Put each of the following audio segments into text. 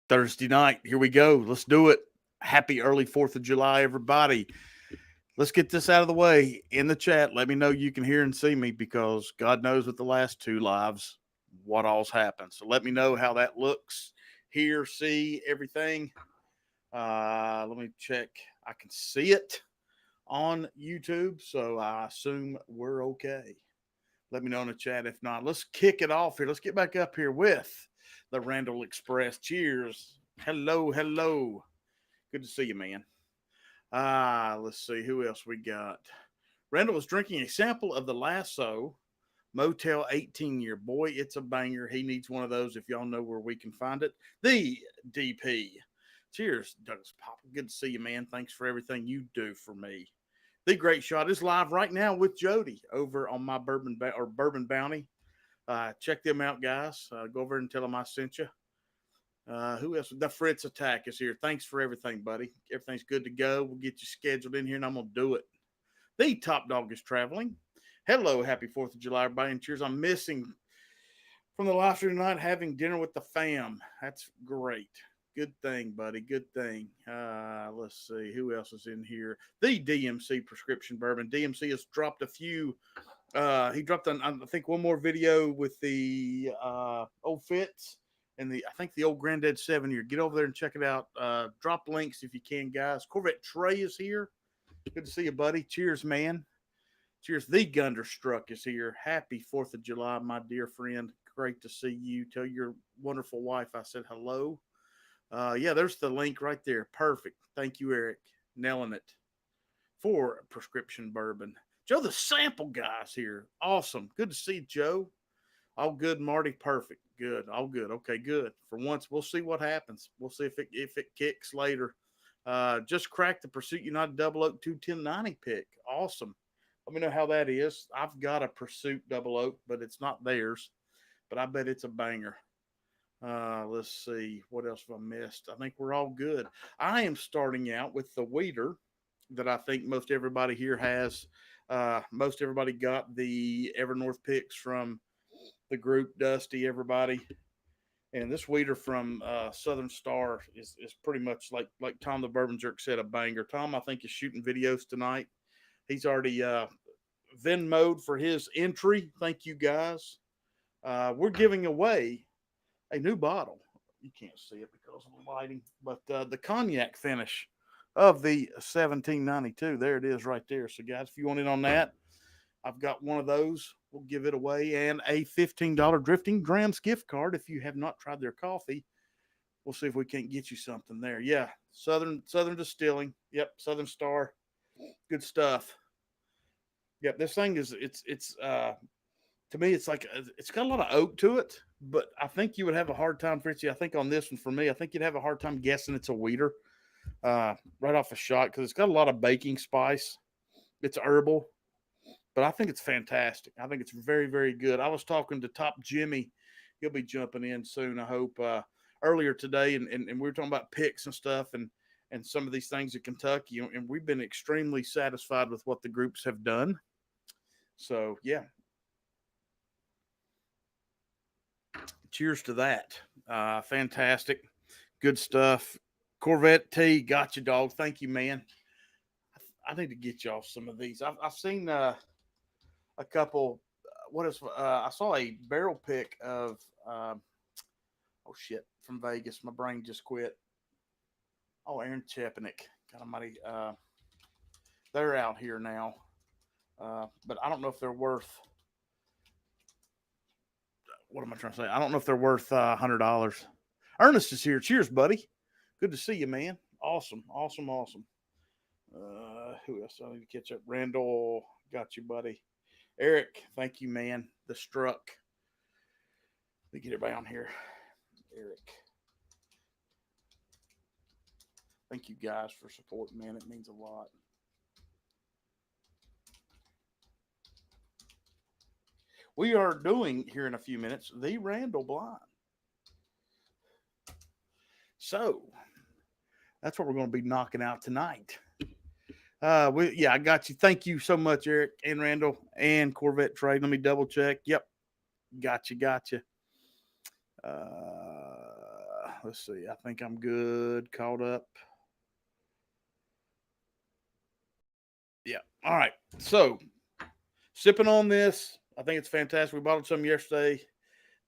Thursday night. Here we go. Let's do it. Happy early 4th of July, everybody. Let's get this out of the way in the chat. Let me know you can hear and see me because God knows with the last two lives what all's happened. So let me know how that looks. Hear, see, everything. Let me check. I can see it on YouTube, so I assume we're okay. Let me know in the chat. If not, let's kick it off here. Let's get back up here with the Randall Express. Cheers. Hello, hello. Good to see you, man. Let's see who else we got. Randall was drinking a sample of the Lasso Motel 18 year. Boy, it's a banger. He needs one of those if y'all know where we can find it. The DP. Cheers, Douglas Pop. Good to see you, man. Thanks for everything you do for me. The Great Shot is live right now with Jody over on my Bourbon Bounty. Check them out, guys. Go over and tell them I sent you. Who else? The Fritz Attack is here. Thanks for everything, buddy. Everything's good to go. We'll get you scheduled in here, and I'm going to do it. The Top Dog is traveling. Hello, happy 4th of July, everybody, and cheers. I'm missing from the live stream tonight having dinner with the fam. That's great. Good thing, buddy. Good thing. Let's see. Who else is in here? The DMC Prescription Bourbon. DMC has dropped a few. He dropped, I think, one more video with the old Fitz and I think the old Granddad 7 year. Get over there and check it out. Drop links if you can, guys. Corvette Trey is here. Good to see you, buddy. Cheers, man. Cheers. The Gunderstruck is here. Happy 4th of July, my dear friend. Great to see you. Tell your wonderful wife I said hello. Yeah, there's the link right there. Perfect. Thank you, Eric. Nailing it for Prescription Bourbon. Joe, the sample guy's here. Awesome. Good to see Joe. All good, Marty. Perfect. Good. All good. Okay, good. For once, we'll see what happens. We'll see if it kicks later. Just cracked the Pursuit United Double Oak 21090 pick. Awesome. Let me know how that is. I've got a Pursuit Double Oak, but it's not theirs. But I bet it's a banger. Let's see. What else have I missed? I think we're all good. I am starting out with the Weeder that I think most everybody here has. Most everybody got the Evernorth picks from the group, Dusty, everybody. And this Weeder from Southern Star is pretty much like Tom the Bourbon Jerk said, a banger. Tom, I think, is shooting videos tonight. He's already Venmo'd for his entry. Thank you, guys. We're giving away a new bottle. You can't see it because of the lighting, but the cognac finish of the 1792. There it is right there. So, guys, if you want in on that, I've got one of those. We'll give it away, and a $15 Drifting Grams gift card if you have not tried their coffee. We'll see if we can't get you something there. Yeah, Southern Distilling. Yep, Southern Star. Good stuff. Yep, this thing is to me, it's like it's got a lot of oak to it, but I think you would have a hard time, Fritzy. I think on this one for me, I think you'd have a hard time guessing it's a Weeder right off a shot because it's got a lot of baking spice. It's herbal, but I think it's fantastic. I think it's very, very good. I was talking to Top Jimmy. He'll be jumping in soon, I hope, earlier today, and we were talking about picks and stuff and some of these things at Kentucky, and we've been extremely satisfied with what the groups have done. So, yeah. Cheers to that. Fantastic. Good stuff. Corvette T, got you, dog. Thank you, man. I need to get y'all some of these. I've seen a couple. What is? I saw a barrel pick of. Oh shit! From Vegas, my brain just quit. Oh, Aaron Chepanik. Kind of mighty. They're out here now, but I don't know if they're worth. What am I trying to say? I don't know if they're worth $100. Ernest is here. Cheers, buddy. Good to see you, man. Awesome. Who else? I need to catch up. Randall, got you, buddy. Eric, thank you, man. The Struck. Let me get everybody on here. Eric. Thank you guys for supporting, man. It means a lot. We are doing here in a few minutes the Randall Blind. So that's what we're going to be knocking out tonight. I got you. Thank you so much, Eric and Randall and Corvette Trade. Let me double check. Yep. Gotcha. Let's Let's see. I think I'm good. Caught up. Yeah. All right. So sipping on this. I think it's fantastic. We bottled some yesterday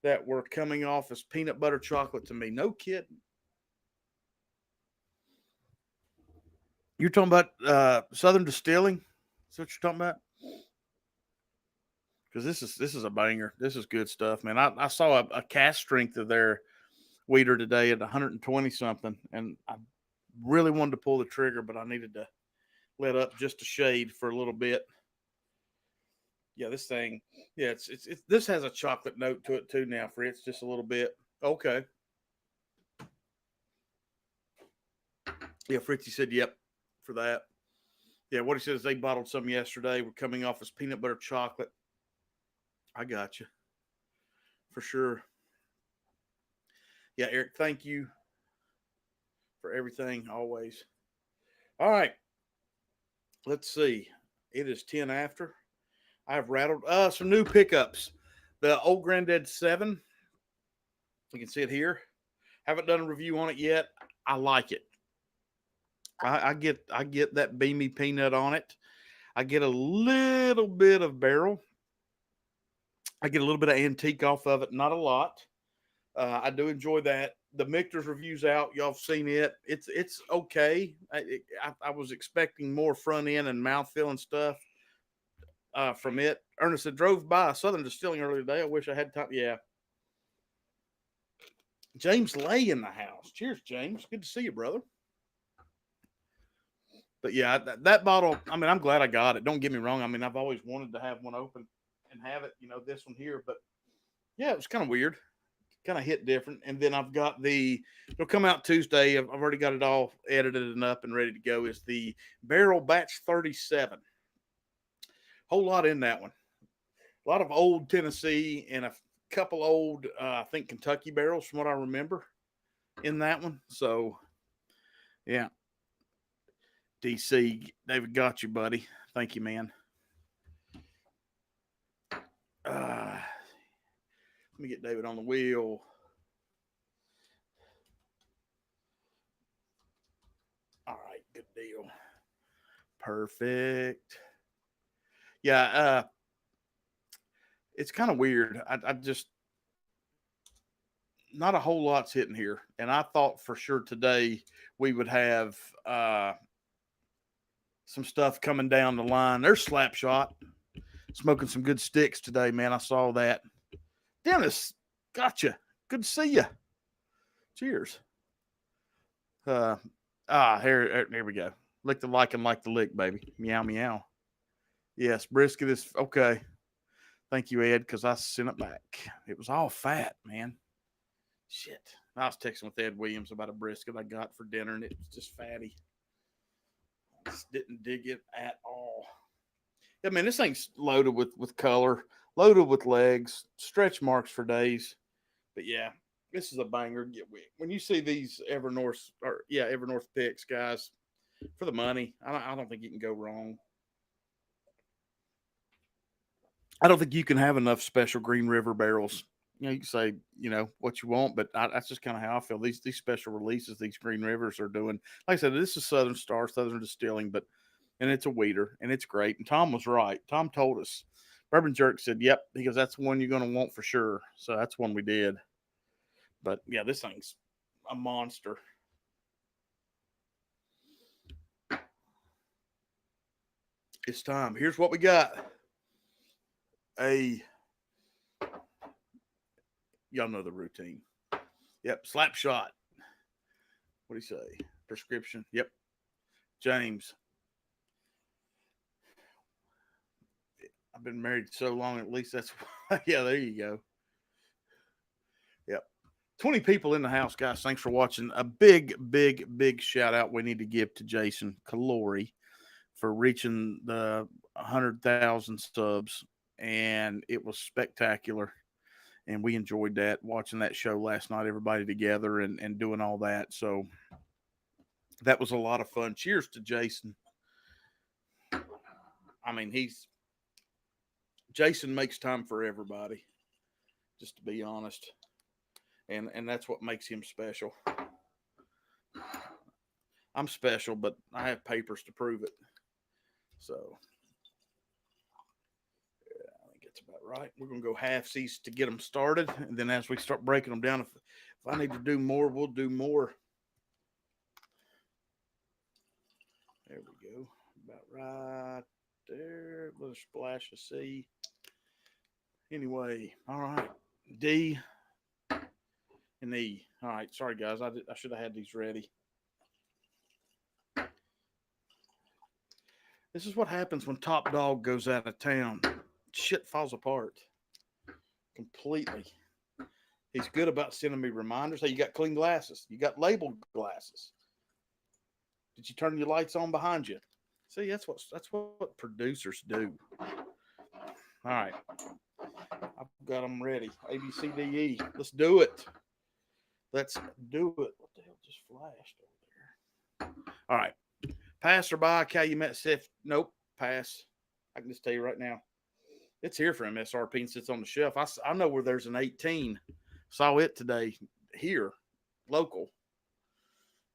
that were coming off as peanut butter chocolate to me. No kidding. You're talking about Southern Distilling? Is that what you're talking about? Because this is a banger. This is good stuff, man. I saw a cast strength of their weeder today at 120 something, and I really wanted to pull the trigger, but I needed to let up just a shade for a little bit. Yeah, this thing, yeah, it's this has a chocolate note to it too now, Fritz, just a little bit. Okay. Yeah, Fritzy said yep for that. Yeah, what he says, they bottled some yesterday. We're coming off as peanut butter chocolate. I got you. For sure. Yeah, Eric, thank you for everything, always. All right. Let's see. It is 10 after. I've rattled some new pickups. The Old Granddad 7. You can see it here. Haven't done a review on it yet. I like it. I get that beamy peanut on it. I get a little bit of barrel. I get a little bit of antique off of it. Not a lot. I do enjoy that. The Michter's review's out. Y'all have seen it. It's okay. I was expecting more front end and mouthfeel and stuff from it. Ernest said, drove by Southern Distilling earlier today. I wish I had time. Yeah. James Lay in the house. Cheers, James. Good to see you, brother. But yeah, that bottle, I mean, I'm glad I got it. Don't get me wrong. I mean, I've always wanted to have one open and have it, this one here. But yeah, it was kind of weird. Kind of hit different. And then I've got it'll come out Tuesday. I've already got it all edited and up and ready to go. Is the Barrel Batch 37. Whole lot in that one. A lot of old Tennessee and a couple old, I think, Kentucky barrels from what I remember in that one. So, yeah. DC, David got you, buddy. Thank you, man. Let me get David on the wheel. All right, good deal. Perfect. Yeah, it's kind of weird. I just not a whole lot's hitting here, and I thought for sure today we would have some stuff coming down the line. There's Slapshot smoking some good sticks today, man. I saw that. Dennis, gotcha. Good to see you. Cheers. Here we go. Lick the like and like the lick, baby. Meow, meow. Yes, brisket is okay. Thank you, Ed, because I sent it back. It was all fat, man. Shit. I was texting with Ed Williams about a brisket I got for dinner, and it was just fatty. Just didn't dig it at all. I mean, this thing's loaded with color, loaded with legs, stretch marks for days. But yeah, this is a banger. When you see these Evernorth picks, guys, for the money, I don't think you can go wrong. I don't think you can have enough special Green River barrels. You can say, what you want, but that's just kind of how I feel. These special releases, these Green Rivers are doing. Like I said, this is Southern Star, Southern Distilling, and it's a weeder, and it's great. And Tom was right. Tom told us. Bourbon Jerk said, yep, because that's one you're going to want for sure. So that's one we did. But yeah, this thing's a monster. It's time. Here's what we got. Y'all know the routine. Yep, Slapshot. What do you say? Prescription. Yep. James. I've been married so long, at least that's yeah, there you go. Yep. 20 people in the house, guys. Thanks for watching. A big, big, big shout out we need to give to Jason Calori for reaching the 100,000 subs, and it was spectacular. And we enjoyed that, watching that show last night, everybody together and doing all that. So that was a lot of fun. Cheers to Jason. I mean, Jason makes time for everybody, just to be honest. And that's what makes him special. I'm special, but I have papers to prove it. So, yeah, I think it's about right. We're going to go halfsies to get them started. And then as we start breaking them down, if I need to do more, we'll do more. There we go. About right there. Little splash of C. Anyway, all right. D and E. All right. Sorry, guys. I should have had these ready. This is what happens when Top Dog goes out of town. Shit falls apart completely. He's good about sending me reminders. Hey, you got clean glasses. You got labeled glasses. Did you turn your lights on behind you? See, that's what producers do. All right. I've got them ready. A, B, C, D, E. Let's do it. Let's do it. What the hell just flashed over there? All right. Passerby, Calumet Sif. Nope. Pass. I can just tell you right now. It's here for MSRP and sits on the shelf. I know where there's an 18. Saw it today here, local.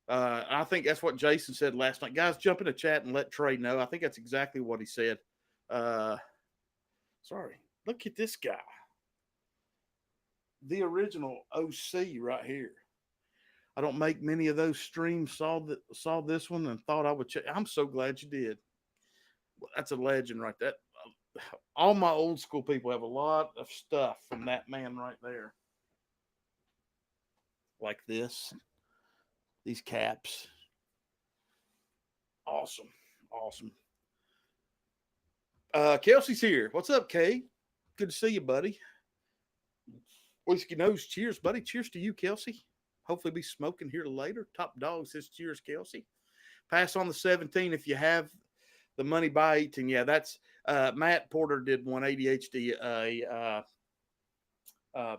I think that's what Jason said last night. Guys, jump in the chat and let Trey know. I think that's exactly what he said. Sorry. Look at this guy. The original OC right here. I don't make many of those streams. Saw this one and thought I would check. I'm so glad you did. That's a legend right there. All my old school people have a lot of stuff from that man right there. Like this. These caps. Awesome. Awesome. Kelsey's here. What's up, Kay? Good to see you, buddy. Whiskey Nose, cheers, buddy. Cheers to you, Kelsey. Hopefully be smoking here later. Top Dog says cheers, Kelsey. Pass on the 17 if you have the money by 18. Yeah, that's Matt Porter did one ADHD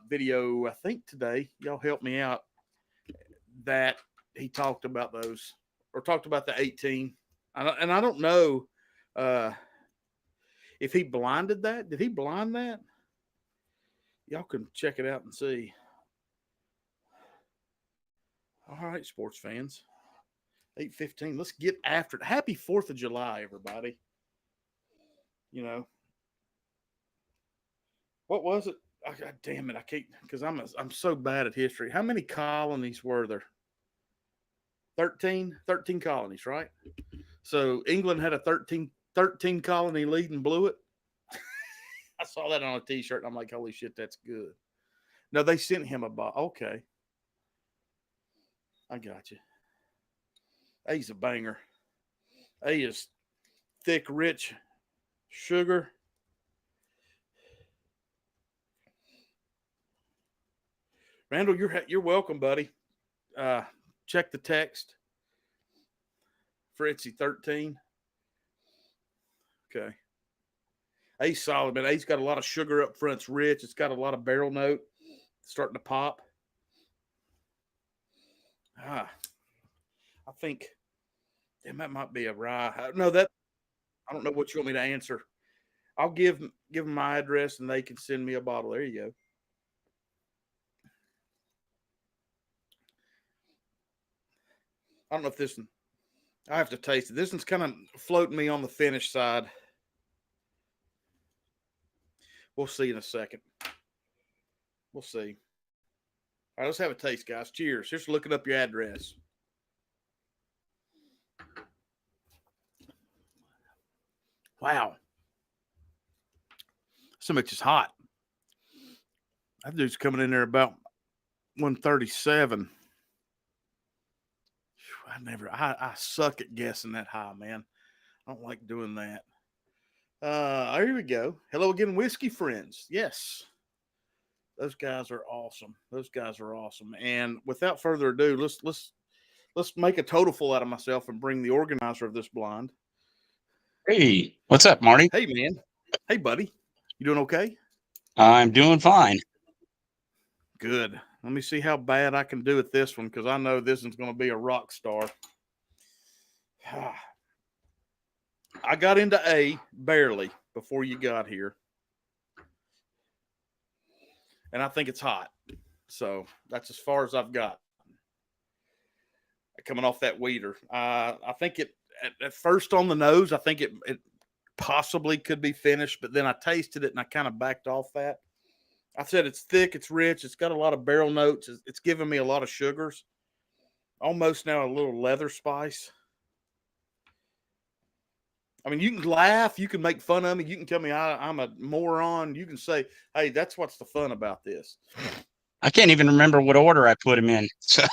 video, I think today. Y'all help me out. That he talked about those or talked about the 18. And I don't know if he blinded that. Did he blind that? Y'all can check it out and see. All right, sports fans. 8:15. Let's get after it. Happy 4th of July, everybody. You know. What was it? Oh, God damn it. I can't, because I'm so bad at history. How many colonies were there? 13? 13 colonies, right? So England had a 13 colony lead and blew it. I saw that on a t-shirt and I'm like, holy shit, that's good. No, they sent him a bottle. Okay. I got you. A's a banger. A is thick, rich sugar. Randall, you're welcome, buddy. Check the text. Fritzy 13. Okay. A's solid, man. A's got a lot of sugar up front. It's rich. It's got a lot of barrel note. It's starting to pop. I think that might be a rye. No, that I don't know what you want me to answer. I'll give them my address and they can send me a bottle. There you go. I don't know if this one, I have to taste it. This one's kind of floating me on the finish side. We'll see in a second. We'll see. All right, let's have a taste, guys. Cheers. Just looking up your address. Wow. So much is hot. That dude's coming in there about 137. I suck at guessing that high, man. I don't like doing that. Here we go. Hello again, whiskey friends. Yes. Those guys are awesome. Those guys are awesome. And without further ado, let's make a total full out of myself and bring the organizer of this blind. Hey, what's up, Marty? Hey, man. Hey, buddy. You doing okay? I'm doing fine. Good. Let me see how bad I can do at this one because I know this one's going to be a rock star. I got into A barely before you got here. And I think it's hot. So that's as far as I've got. Coming off that weeder. I think it at first on the nose, I think it possibly could be finished, but then I tasted it and I kind of backed off that. I said it's thick, it's rich, it's got a lot of barrel notes, it's giving me a lot of sugars. Almost now a little leather spice. I mean, you can laugh, you can make fun of me, you can tell me I'm a moron, you can say, hey, that's what's the fun about this. I can't even remember what order I put them in. So.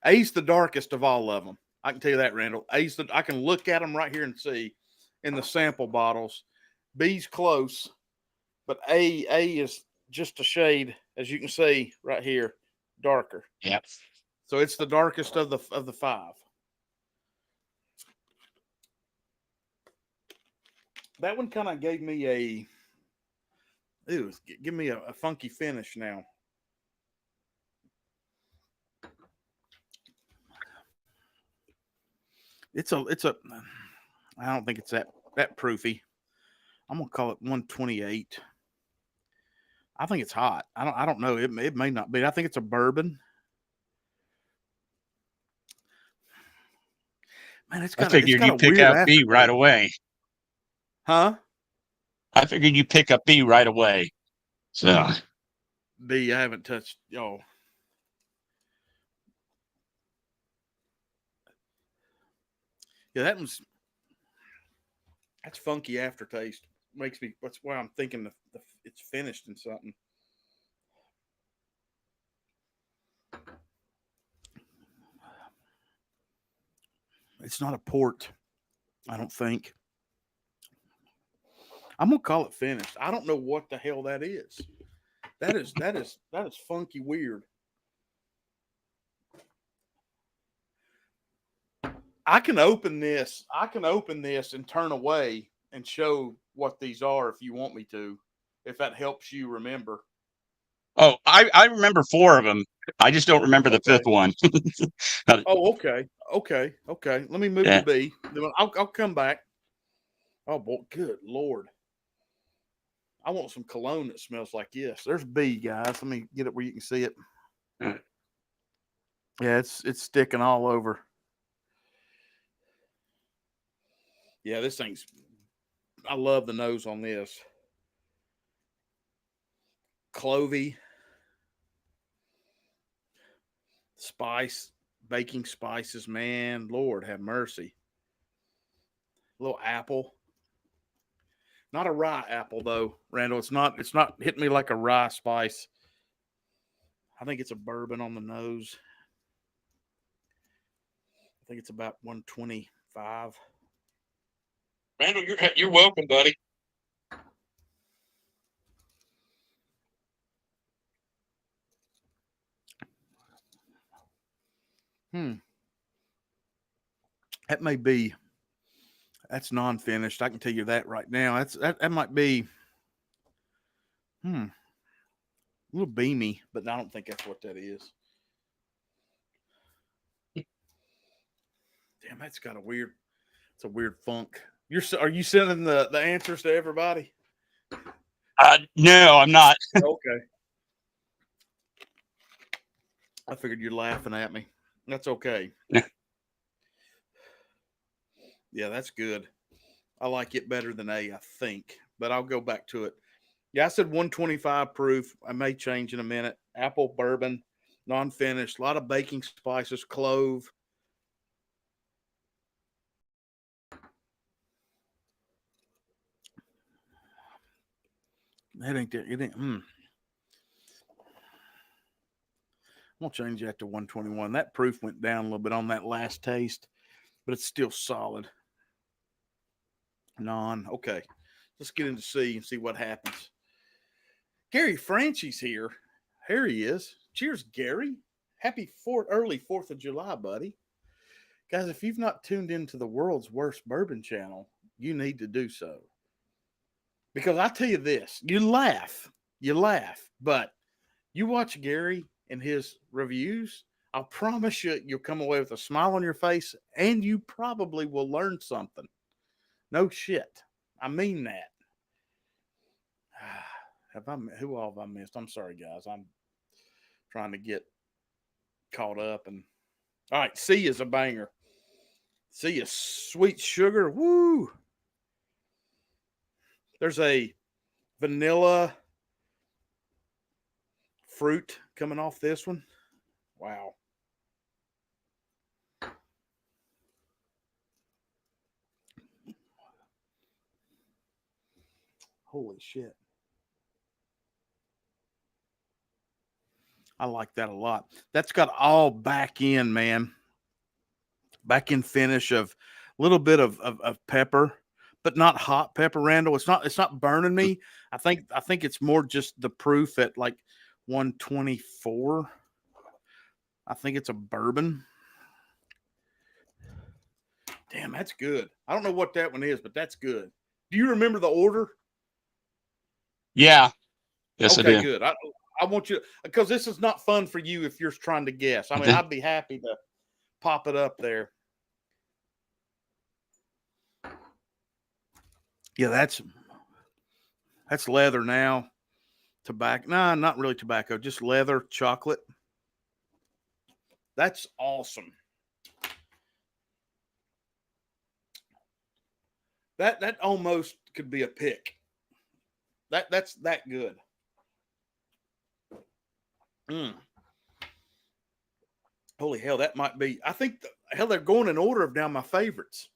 A's the darkest of all of them. I can tell you that, Randall. A's I can look at them right here and see in the sample bottles. B's close, but A is just a shade, as you can see right here, darker. Yep. So it's the darkest of the five. That one kind of gave me give me a funky finish now. It's a I don't think it's that proofy. I'm gonna call it 128. I think it's hot. I don't know. It may not be. I think it's a bourbon. Man, I figured you pick out B right away. Huh? I figured you pick up B right away. So B, I haven't touched. Oh. Yeah, that's funky aftertaste. Makes me. That's why I'm thinking it's finished in something. It's not a port, I don't think. I'm gonna call it finished. I don't know what the hell that is. That is funky weird. I can open this and turn away and show what these are if you want me to, if that helps you remember. Oh, I remember 4 of them. I just don't remember the 5th one. Oh, okay. Let me move to B. I'll come back. Oh boy, good Lord. I want some cologne that smells like this. There's B, guys. Let me get it where you can see it. Yeah, it's sticking all over. Yeah, this thing's. I love the nose on this. Clovey, spice, baking spices, man, Lord have mercy. A little apple. Not a rye apple though, Randall. It's not hitting me like a rye spice. I think it's a bourbon on the nose. I think it's about 125. Randall, you're welcome, buddy. That may be. That's non-finished. I can tell you that right now. That might be. A little beamy, but I don't think that's what that is. Damn, that's got a weird. It's a weird funk. Are you sending the answers to everybody? No, I'm not. Okay. I figured you're laughing at me. That's okay. Yeah, that's good. I like it better than A, I think, but I'll go back to it. Yeah, I said 125 proof. I may change in a minute. Apple bourbon, non-finished, a lot of baking spices, clove. That ain't that. It ain't. I'm gonna change that to 121. That proof went down a little bit on that last taste, but it's still solid. Okay. Let's get into C and see what happens. Gary Franchi's here. Here he is. Cheers, Gary. Happy early 4th of July, buddy. Guys, if you've not tuned into the world's worst bourbon channel, you need to do so. Because I tell you this, you laugh, but you watch Gary and his reviews, I'll promise you'll come away with a smile on your face and you probably will learn something. No shit. I mean that. Who all have I missed? I'm sorry, guys. I'm trying to get caught up. And all right, C is a banger. C is sweet sugar. Woo! There's a vanilla fruit coming off this one. Wow. Holy shit. I like that a lot. That's got all back in, man. Back in finish of a little bit of pepper, but not hot pepper, Randall. It's not burning me. I think it's more just the proof at like 124. I think it's a bourbon. Damn, that's good. I don't know what that one is, but that's good. Do you remember the order? Yeah. Yes, okay, I do. Good. I want you, because this is not fun for you if you're trying to guess. I mean, I'd be happy to pop it up there. Yeah, that's leather now. Tobacco. Nah, not really tobacco, just leather, chocolate. That's awesome. That almost could be a pick. That's that good. Holy hell, that might be. I think hell, they're going in order of now my favorites.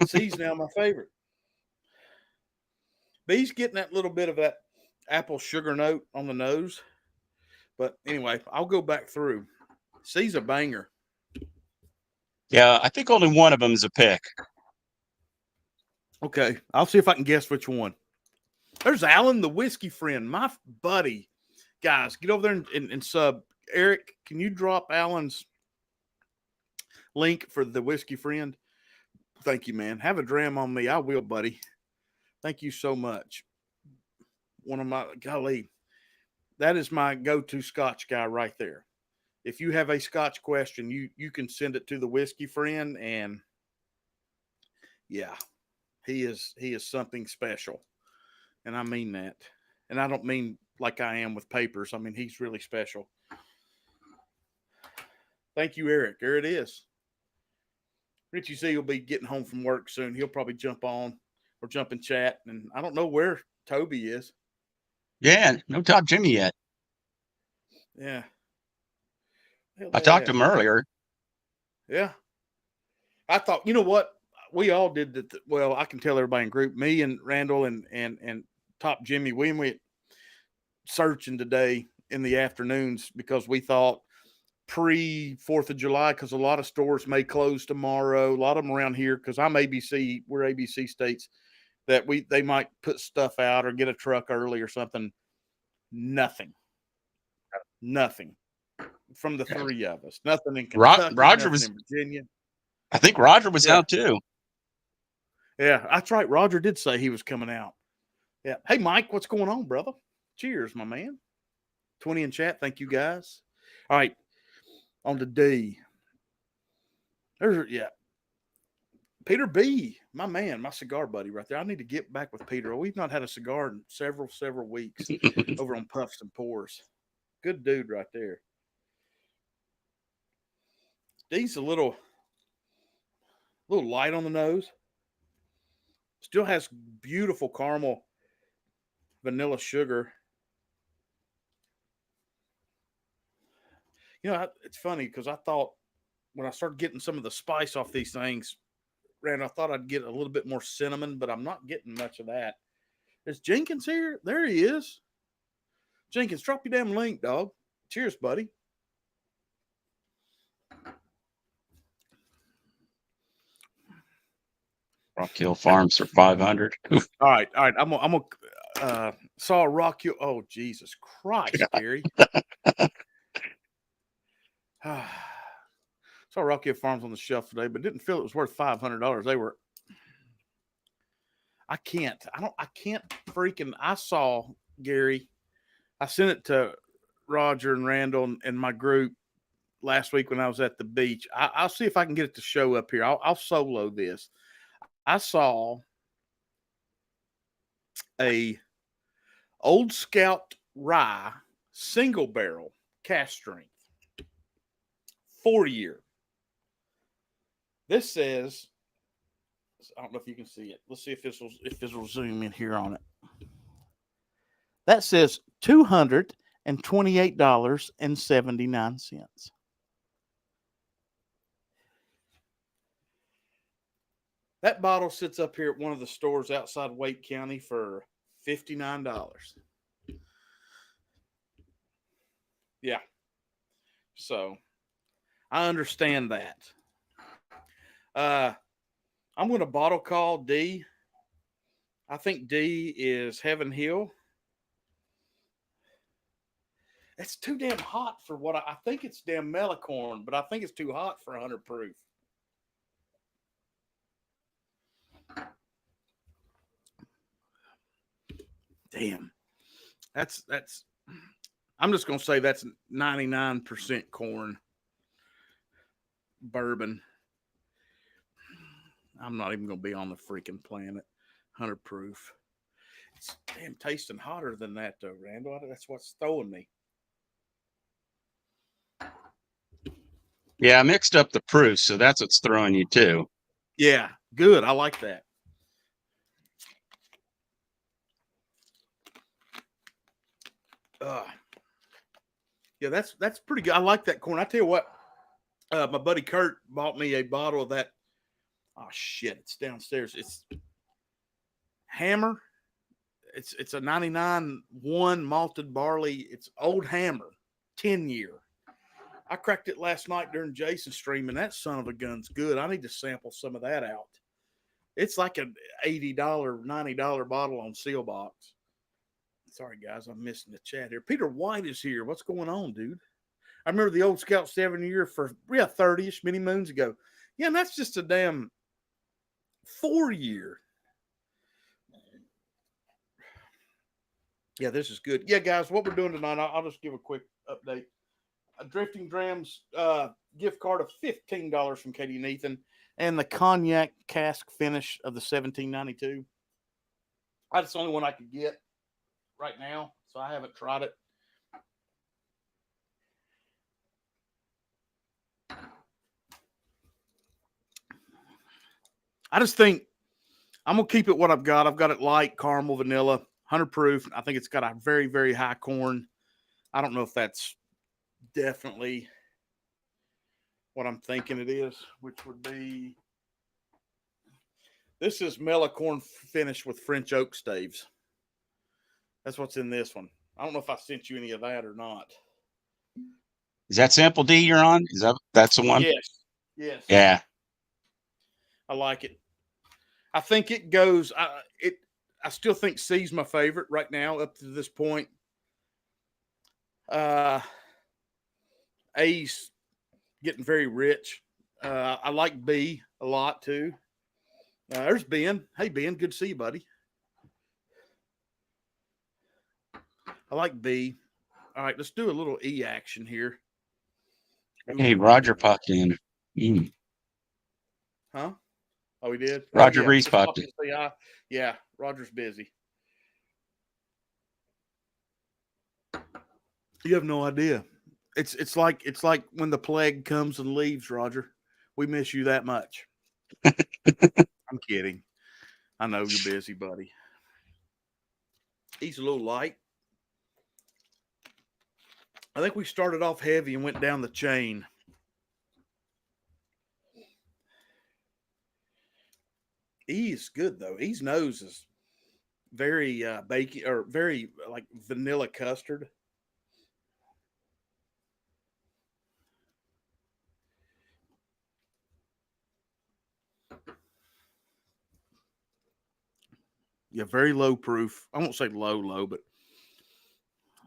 C's now my favorite. B's getting that little bit of that apple sugar note on the nose. But anyway, I'll go back through. C's a banger. Yeah, I think only one of them is a pick. Okay, I'll see if I can guess which one. There's Alan, the whiskey friend, my buddy. Guys, get over there and sub. Eric, can you drop Alan's link for the whiskey friend? Thank you, man. Have a dram on me. I will, buddy. Thank you so much. One of my, golly, that is my go-to Scotch guy right there. If you have a Scotch question, you can send it to the whiskey friend, and yeah, he is something special. And I mean that. And I don't mean like I am with papers. I mean, he's really special. Thank you, Eric. There it is. Richie Z will be getting home from work soon. He'll probably jump on or jump in chat. And I don't know where Toby is. Yeah, no Top Jimmy yet. Yeah. I talked to him earlier. Yeah. I thought, you know what? We all did that. Well, I can tell everybody in group, me and Randall and Top Jimmy, we went searching today in the afternoons because we thought pre 4th of July, because a lot of stores may close tomorrow. A lot of them around here, because I'm ABC, we're ABC states, that they might put stuff out or get a truck early or something. Nothing from the three of us. Nothing in Kentucky. Roger was in Virginia. I think Roger was out too. Yeah, that's right. Roger did say he was coming out. Yeah. Hey, Mike, what's going on, brother? Cheers, my man. 20 in chat. Thank you, guys. All right. On to D. Peter B, my man, my cigar buddy right there. I need to get back with Peter. We've not had a cigar in several weeks over on Puffs and Pours. Good dude right there. D's a little light on the nose. Still has beautiful caramel vanilla sugar. You know, it's funny because I thought when I started getting some of the spice off these things, Rand, I thought I'd get a little bit more cinnamon, but I'm not getting much of that. Is Jenkins here? There he is. Jenkins, drop your damn link, dog. Cheers, buddy. Rock Hill Farms for 500. All right. I'm gonna saw Rock Hill. Oh, Jesus Christ, Gary. Saw Rock Hill Farms on the shelf today, but didn't feel it was worth $500. They were. I can't freaking. I saw Gary. I sent it to Roger and Randall and my group last week when I was at the beach. I'll see if I can get it to show up here. I'll solo this. I saw a Old Scout Rye, single barrel, cask strength, 4-year. This says, I don't know if you can see it. Let's see if this will zoom in here on it. That says $228.79. That bottle sits up here at one of the stores outside Wake County for $59. Yeah. So I understand that. I'm going to bottle call D. I think D is Heaven Hill. It's too damn hot for what I think it's damn Melicorn, but I think it's too hot for 100 proof. Damn. That's I'm just going to say that's 99% corn bourbon. I'm not even going to be on the freaking planet. 100 proof. It's damn tasting hotter than that though, Randall. That's what's throwing me. Yeah, I mixed up the proofs, so that's what's throwing you too. Yeah, good. I like that. Yeah, that's pretty good. I like that corn. I tell you what, my buddy Kurt bought me a bottle of that. Oh shit, it's downstairs. It's Hammer. It's a 99-1 malted barley. It's Old Hammer, 10-year. I cracked it last night during Jason's stream, and that son of a gun's good. I need to sample some of that out. It's like an $80, $90 bottle on seal box. Sorry, guys, I'm missing the chat here. Peter White is here. What's going on, dude? I remember the Old Scout 7-year for 30-ish, many moons ago. Yeah, and that's just a damn 4-year. Yeah, this is good. Yeah, guys, what we're doing tonight, I'll just give a quick update. A Drifting Drams gift card of $15 from Katie and Ethan, and the cognac cask finish of the 1792. That's the only one I could get right now, so I haven't tried it. I just think I'm going to keep it what I've got. I've got it light, caramel, vanilla, 100 proof. I think it's got a very, very high corn. I don't know if that's definitely what I'm thinking it is, which would be, this is Melicorn finish with French oak staves. That's what's in this one. I don't know if I sent you any of that or not. Is that sample D you're on? That's the one? Yes. Yes. Yeah. I like it. I think it goes, I still think C's my favorite right now up to this point. A's getting very rich. I like B a lot too. There's Ben. Hey, Ben, good to see you, buddy. I like B. All right, let's do a little E action here. Hey, Roger popped in. Huh? Oh, he did? Roger Breeze popped in. Yeah, Roger's busy. You have no idea. It's like when the plague comes and leaves, Roger. We miss you that much. I'm kidding. I know you're busy, buddy. He's a little light. I think we started off heavy and went down the chain. E is good though. E's nose is very baking or very like vanilla custard. Yeah, very low proof. I won't say low, but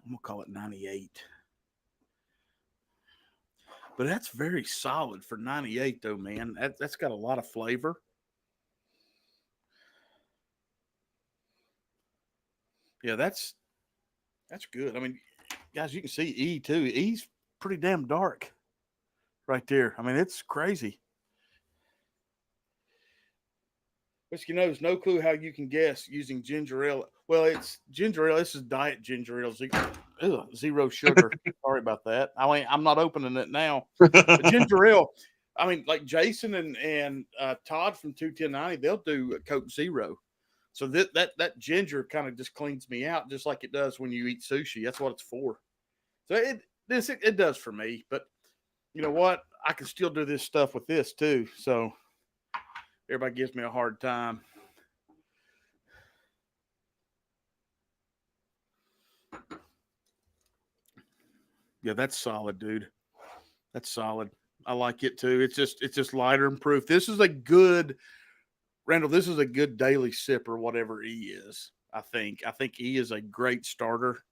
I'm gonna call it 98. But that's very solid for 98 though, man. That's got a lot of flavor. Yeah, that's good. I mean, guys, you can see E too. E's pretty damn dark right there. I mean, it's crazy. Whiskey knows no clue how you can guess using ginger ale. Well, it's ginger ale. This is diet ginger ale. Zero sugar. Sorry about that. I'm not opening it now. But ginger ale. I mean, like Jason and Todd from 21090, they'll do a Coke Zero. So that ginger kind of just cleans me out, just like it does when you eat sushi. That's what it's for. So it does for me. But you know what? I can still do this stuff with this too. So everybody gives me a hard time. Yeah, that's solid, dude. That's solid. I like it too. It's just lighter and proof. This is a good Randall. This is a good daily sipper, whatever E is. I think E is a great starter.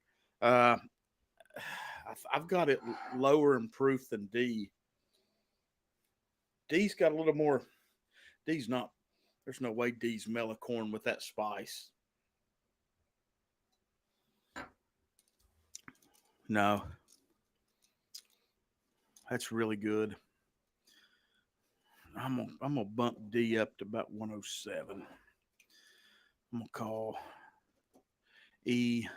I've got it lower in proof than D. D's got a little more. D's not. There's no way D's Melicorn with that spice. No. That's really good. I'm gonna bump D up to about 107. I'm gonna call E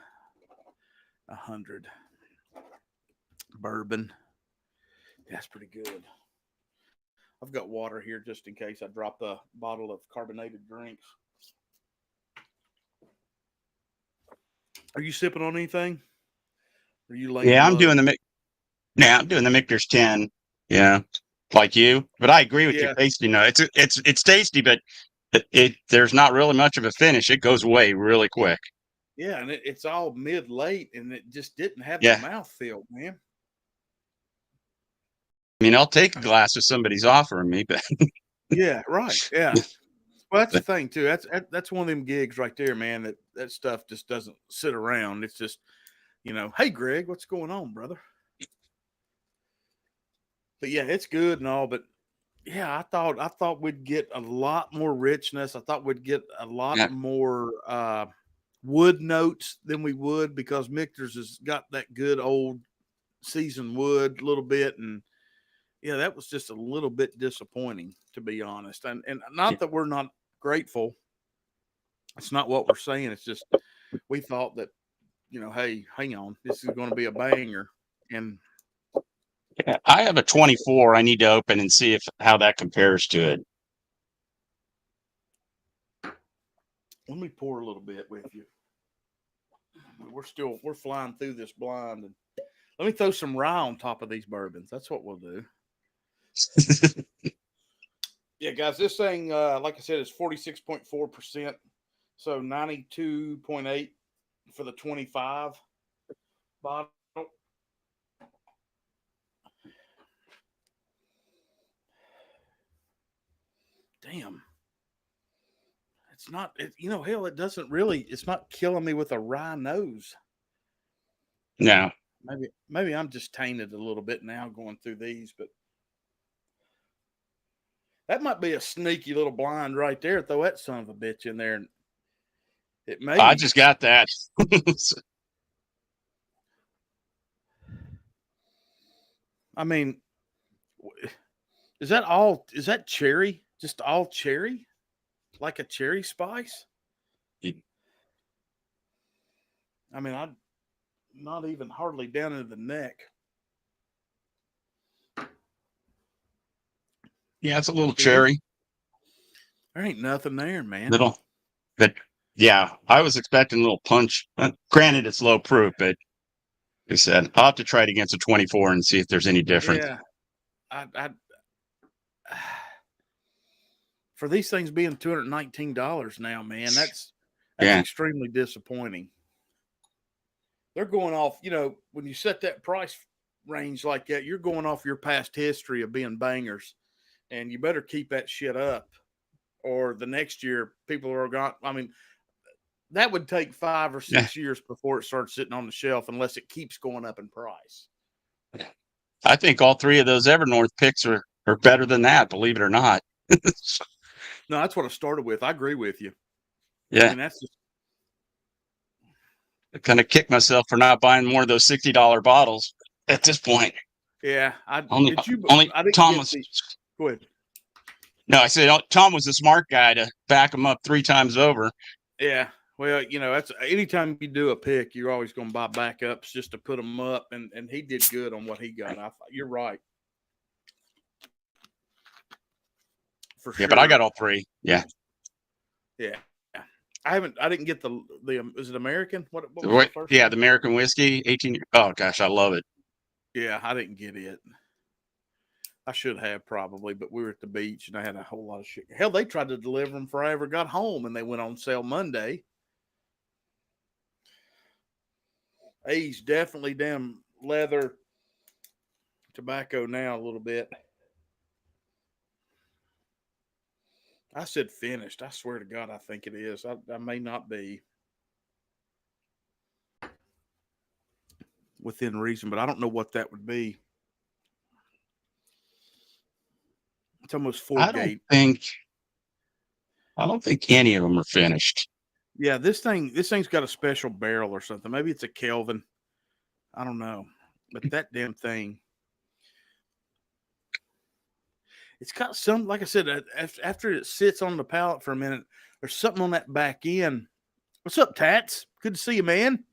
100. Bourbon. That's pretty good. I've got water here just in case I drop a bottle of carbonated drinks. Are you sipping on anything? Are you laying Yeah, low? I'm doing the Michter's 10. Yeah, like you. But I agree with your tasty note. It's tasty, but there's not really much of a finish. It goes away really quick. Yeah, and it's all mid late, and it just didn't have the mouthfeel, man. I mean, I'll take a glass if somebody's offering me, but yeah, right. Yeah. Well, that's the thing too. That's one of them gigs right there, man. That stuff just doesn't sit around. It's just, hey Greg, what's going on, brother? But yeah, it's good and all, but yeah, I thought we'd get a lot more richness. I thought we'd get a lot more wood notes than we would, because Michter's has got that good old seasoned wood a little bit, and yeah, that was just a little bit disappointing, to be honest. And not that we're not grateful. It's not what we're saying. It's just we thought that, hey, hang on, this is going to be a banger. And yeah, I have a 24. I need to open and see how that compares to it. Let me pour a little bit with you. We're flying through this blind, and let me throw some rye on top of these bourbons. That's what we'll do. Yeah, guys, this thing, like I said, is 46.4%. So 92.8 for the 25 bottle. Damn. It's not, hell, it doesn't really, it's not killing me with a rye nose. No. Maybe I'm just tainted a little bit now going through these, but that might be a sneaky little blind right there. Throw that son of a bitch in there. And it may. I just got that. I mean, is that cherry? Just all cherry? Like a cherry spice? I mean, I'm not even hardly down into the neck. Yeah, it's a little cherry. There ain't nothing there, man. Little, but yeah, I was expecting a little punch. Granted, it's low proof, but like I said, I'll have to try it against a 24 and see if there's any difference. Yeah, I for these things being $219 now, man, that's extremely disappointing. They're going off, when you set that price range like that, you're going off your past history of being bangers. And you better keep that shit up, or the next year people are gone. I mean, that would take 5 or 6 years before it starts sitting on the shelf, unless it keeps going up in price. I think all three of those Evernorth picks are better than that, believe it or not. No, that's what I started with. I agree with you. Yeah. I mean, that's just. I kind of kick myself for not buying more of those $60 bottles at this point. Yeah. Only I didn't Thomas. Go ahead. No, I said Tom was a smart guy to back him up 3 times over. Yeah. Well, that's anytime you do a pick, you're always going to buy backups just to put them up, and he did good on what he got. You're right. For sure. Yeah, but I got all 3. Yeah. Yeah. I didn't get the is it American? What was the first Yeah, one? the American whiskey, 18. Oh gosh, I love it. Yeah, I didn't get it. I should have probably, but we were at the beach and I had a whole lot of shit. Hell, they tried to deliver them before I ever got home, and they went on sale Monday. He's definitely damn leather tobacco now a little bit. I said finished. I swear to God, I think it is. I may not be within reason, but I don't know what that would be. It's almost 4 gate. I don't think any of them are finished. Yeah, this thing's got a special barrel or something. Maybe it's a Kelvin. I don't know. But that damn thing, it's got some, like I said, after it sits on the palate for a minute, there's something on that back end. What's up, Tats? Good to see you, man.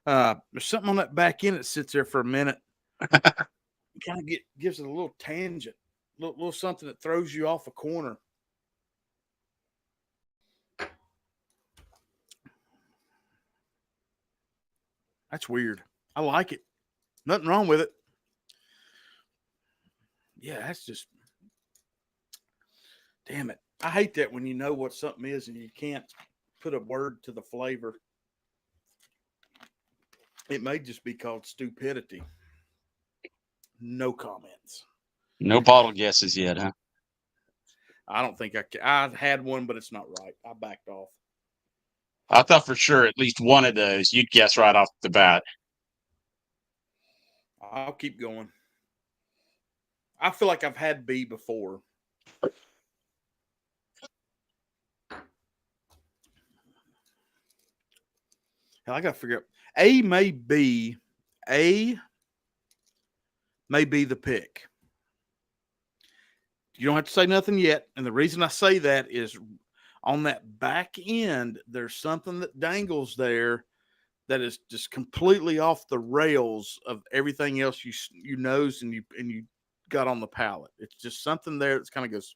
There's something on that back end that sits there for a minute. It kind of gives it a little tangent, little something that throws you off a corner. That's weird. I like it. Nothing wrong with it. Yeah, that's just, damn it. I hate that when you know what something is and you can't put a word to the flavor. It may just be called stupidity. No comments. No bottle guesses yet, huh? I don't think I can. I had one, but it's not right. I backed off. I thought for sure at least one of those you'd guess right off the bat. I'll keep going. I feel like I've had B before. Hell, I got to figure out. A may be the pick. You don't have to say nothing yet. And the reason I say that is on that back end, there's something that dangles there that is just completely off the rails of everything else you nose and you got on the palate. It's just something there that's kind of goes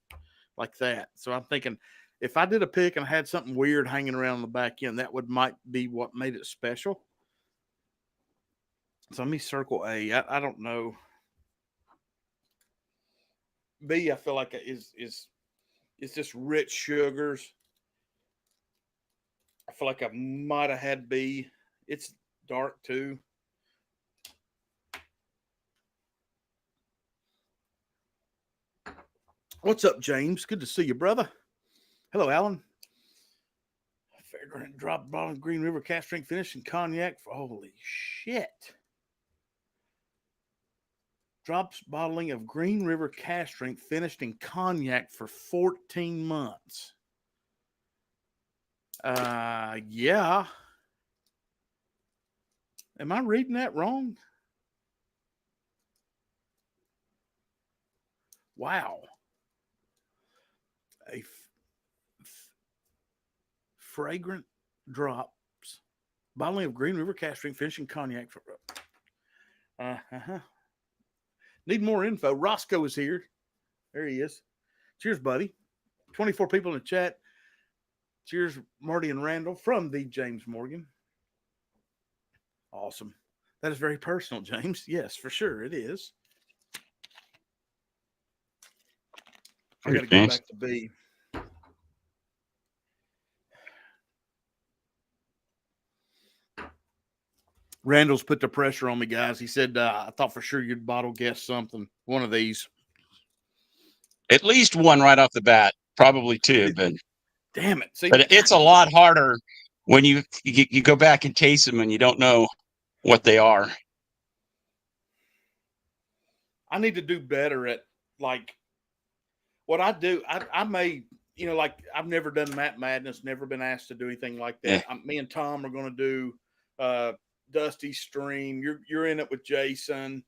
like that. So I'm thinking if I did a pick and I had something weird hanging around the back end, that might be what made it special. So let me circle A. I don't know. B, I feel like is just rich sugars. I feel like I might have had B. It's dark too. What's up, James? Good to see you, brother. Hello, Alan. Fairground drop bottle of Green River cast strength finish and cognac. Holy shit. Drops bottling of Green River cast strength finished in cognac for 14 months. Yeah. Am I reading that wrong? Wow. A fragrant drops bottling of Green River cast strength finishing cognac for Need more info. Roscoe is here. There he is. Cheers, buddy. 24 people in the chat. Cheers, Marty and Randall from the James Morgan. Awesome. That is very personal, James. Yes, for sure it is. I got to go back to B. Randall's put the pressure on me, guys. He said, I thought for sure you'd bottle guess something. One of these. At least one right off the bat. Probably two, but damn it. See, but it's a lot harder when you go back and taste them and you don't know what they are. I need to do better at like what I do. I may, like I've never done Matt Madness, never been asked to do anything like that. Yeah. Me and Tom are going to do Dusty's stream. You're in it with Jason.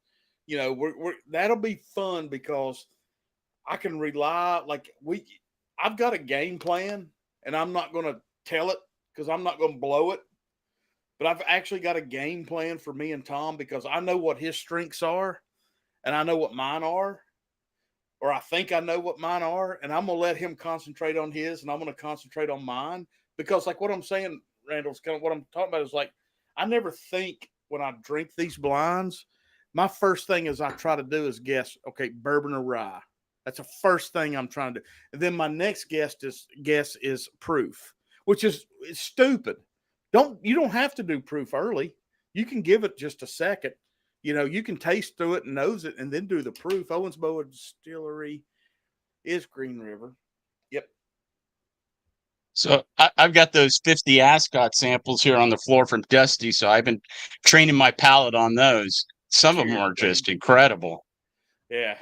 We're that'll be fun because I can rely, I've got a game plan, and I'm not going to tell it because I'm not going to blow it. But I've actually got a game plan for me and Tom because I know what his strengths are, and I know what mine are, or I think I know what mine are, and I'm going to let him concentrate on his, and I'm going to concentrate on mine. Because, like, what I'm saying, Randall's kind of what I'm talking about is, like, I never think when I drink these blinds, my first thing is I try to do is guess, okay, bourbon or rye. That's the first thing I'm trying to do. And then my next guess is proof, which is stupid. You don't have to do proof early. You can give it just a second. You can taste through it and nose it and then do the proof. Owensboro Distillery is Green River. Yep. So I've got those 50 Ascot samples here on the floor from Dusty. So I've been training my palate on those. Some of them are just incredible. Yeah.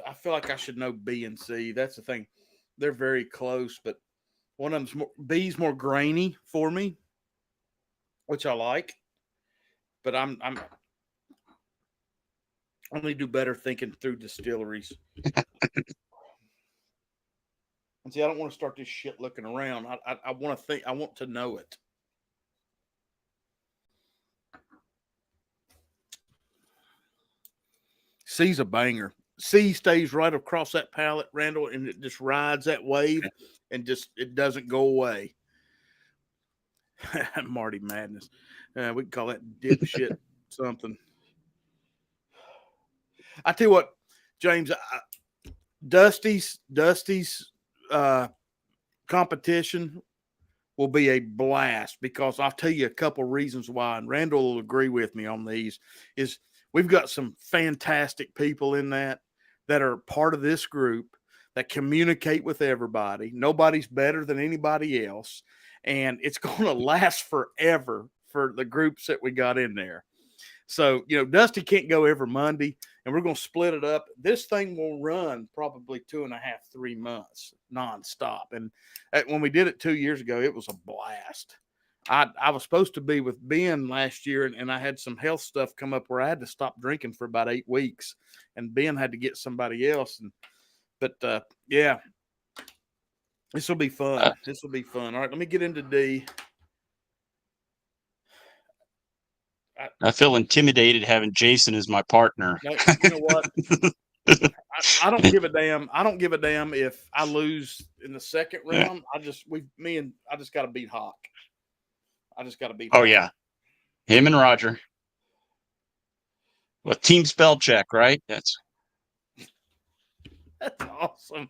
I feel like I should know B and C. That's the thing. They're very close, but one of them's B's more grainy for me, which I like. But I only do better thinking through distilleries. And see, I don't want to start this shit looking around. I want to think. I want to know it. C's a banger. C stays right across that palate, Randall, and it just rides that wave, and it doesn't go away. Marty Madness. We can call that dipshit something. I tell you what, James, Dusty's competition will be a blast because I'll tell you a couple reasons why, and Randall will agree with me on these, is we've got some fantastic people in that are part of this group that communicate with everybody. Nobody's better than anybody else, and it's going to last forever for the groups that we got in there. So, Dusty can't go every Monday, and we're going to split it up. This thing will run probably 2.5, 3 months nonstop. And when we did it 2 years ago, it was a blast. I was supposed to be with Ben last year, and I had some health stuff come up where I had to stop drinking for about 8 weeks, and Ben had to get somebody else. But yeah, this will be fun. This will be fun. All right, let me get into D. I feel intimidated having Jason as my partner. No, you know what? I don't give a damn. I don't give a damn if I lose in the second round. I just got to beat Hawk. I just got to beat Hawk. Oh, yeah. Him and Roger. Well, team spell check, right? That's awesome.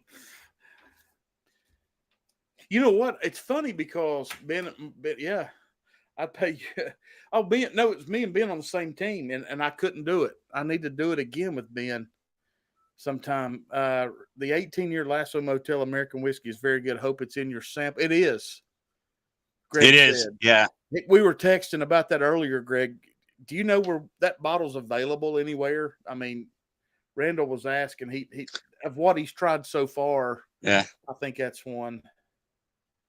You know what? It's funny because Ben, yeah, I pay you. Oh, Ben, no, it's me and Ben on the same team, and I couldn't do it. I need to do it again with Ben sometime. The 18-year Lasso Motel American whiskey is very good. Hope it's in your sample. It is. Greg it is. said. Yeah. We were texting about that earlier, Greg. Do you know where that bottle's available anywhere? I mean, Randall was asking he of what he's tried so far. Yeah. I think that's one.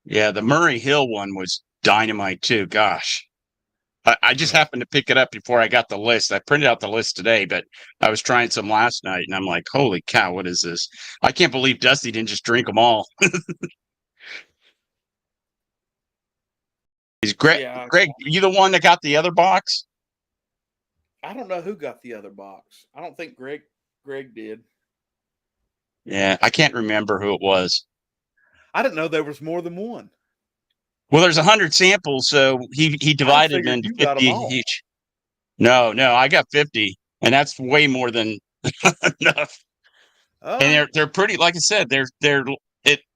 Yeah, the Murray Hill one was dynamite too. Gosh. I just happened to pick it up before I got the list. I printed out the list today, but I was trying some last night, and I'm like, holy cow, what is this? I can't believe Dusty didn't just drink them all. Is Greg, Yeah. Greg, you the one that got the other box? I don't know who got the other box. I don't think Greg did. Yeah, I can't remember who it was. I didn't know there was more than one. Well, there's 100 samples, so he divided them into 50 each. No, I got 50, and that's way more than enough. And they're pretty, like I said, they're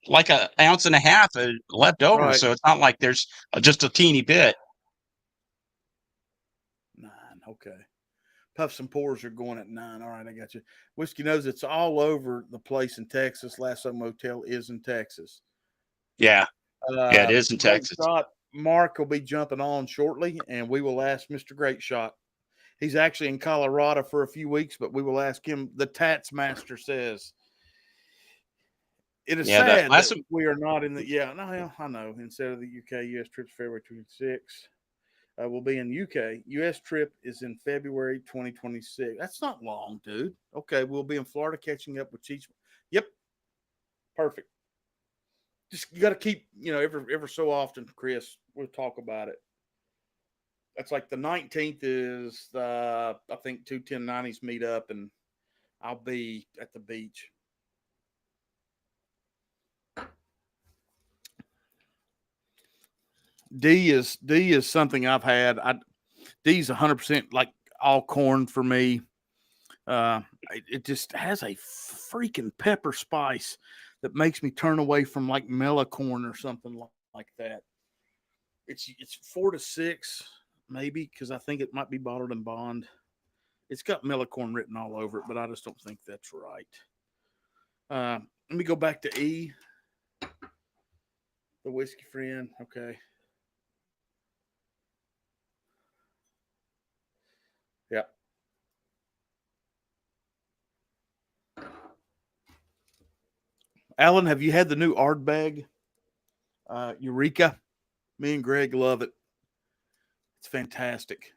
like an ounce and a half left over, right. So it's not like there's just a teeny bit. 9, okay. Puffs and pours are going at 9. All right, I got you. Whiskey knows it's all over the place in Texas. Lasso Motel is in Texas. Yeah. Yeah, it is in Texas. Mark will be jumping on shortly, and we will ask Mr. Great Shot. He's actually in Colorado for a few weeks, but we will ask him. The Tats Master says it is sad that we are not in the. Yeah, no, I know. Instead of the UK US trips February 26. We'll be in UK. US trip is in February 2026. That's not long, dude. Okay, we'll be in Florida catching up with Cheech. Yep, perfect. Just you got to keep, every so often, Chris. We'll talk about it. That's like the 19th is I think 21090s meet up, and I'll be at the beach. D is something I've had. D's 100% like all corn for me. It just has a freaking pepper spice that makes me turn away from like Melicorn or something like that. It's 4 to 6 maybe, because I think it might be bottled in bond. It's got Melicorn written all over it, but I just don't think that's right. Let me go back to E, the whiskey friend. Okay. Yeah. Alan, have you had the new Ardbeg Eureka? Me and Greg love it. It's fantastic.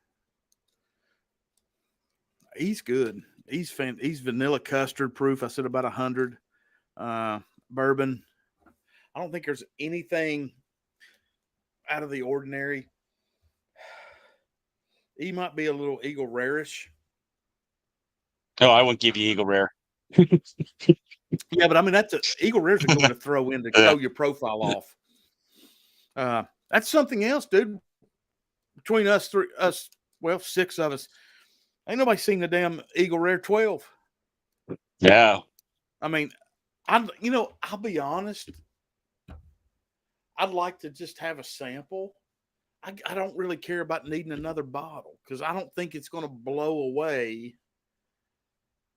He's good. He's vanilla custard proof. I said about 100. Bourbon. I don't think there's anything out of the ordinary. He might be a little Eagle Rarish. Oh, I wouldn't give you Eagle Rare. Yeah, but I mean that's Eagle Rare's a good one to throw in to show your profile off. That's something else, dude. Between us 6 of us, ain't nobody seen the damn Eagle Rare 12. Yeah. I mean, I'll be honest. I'd like to just have a sample. I don't really care about needing another bottle because I don't think it's going to blow away.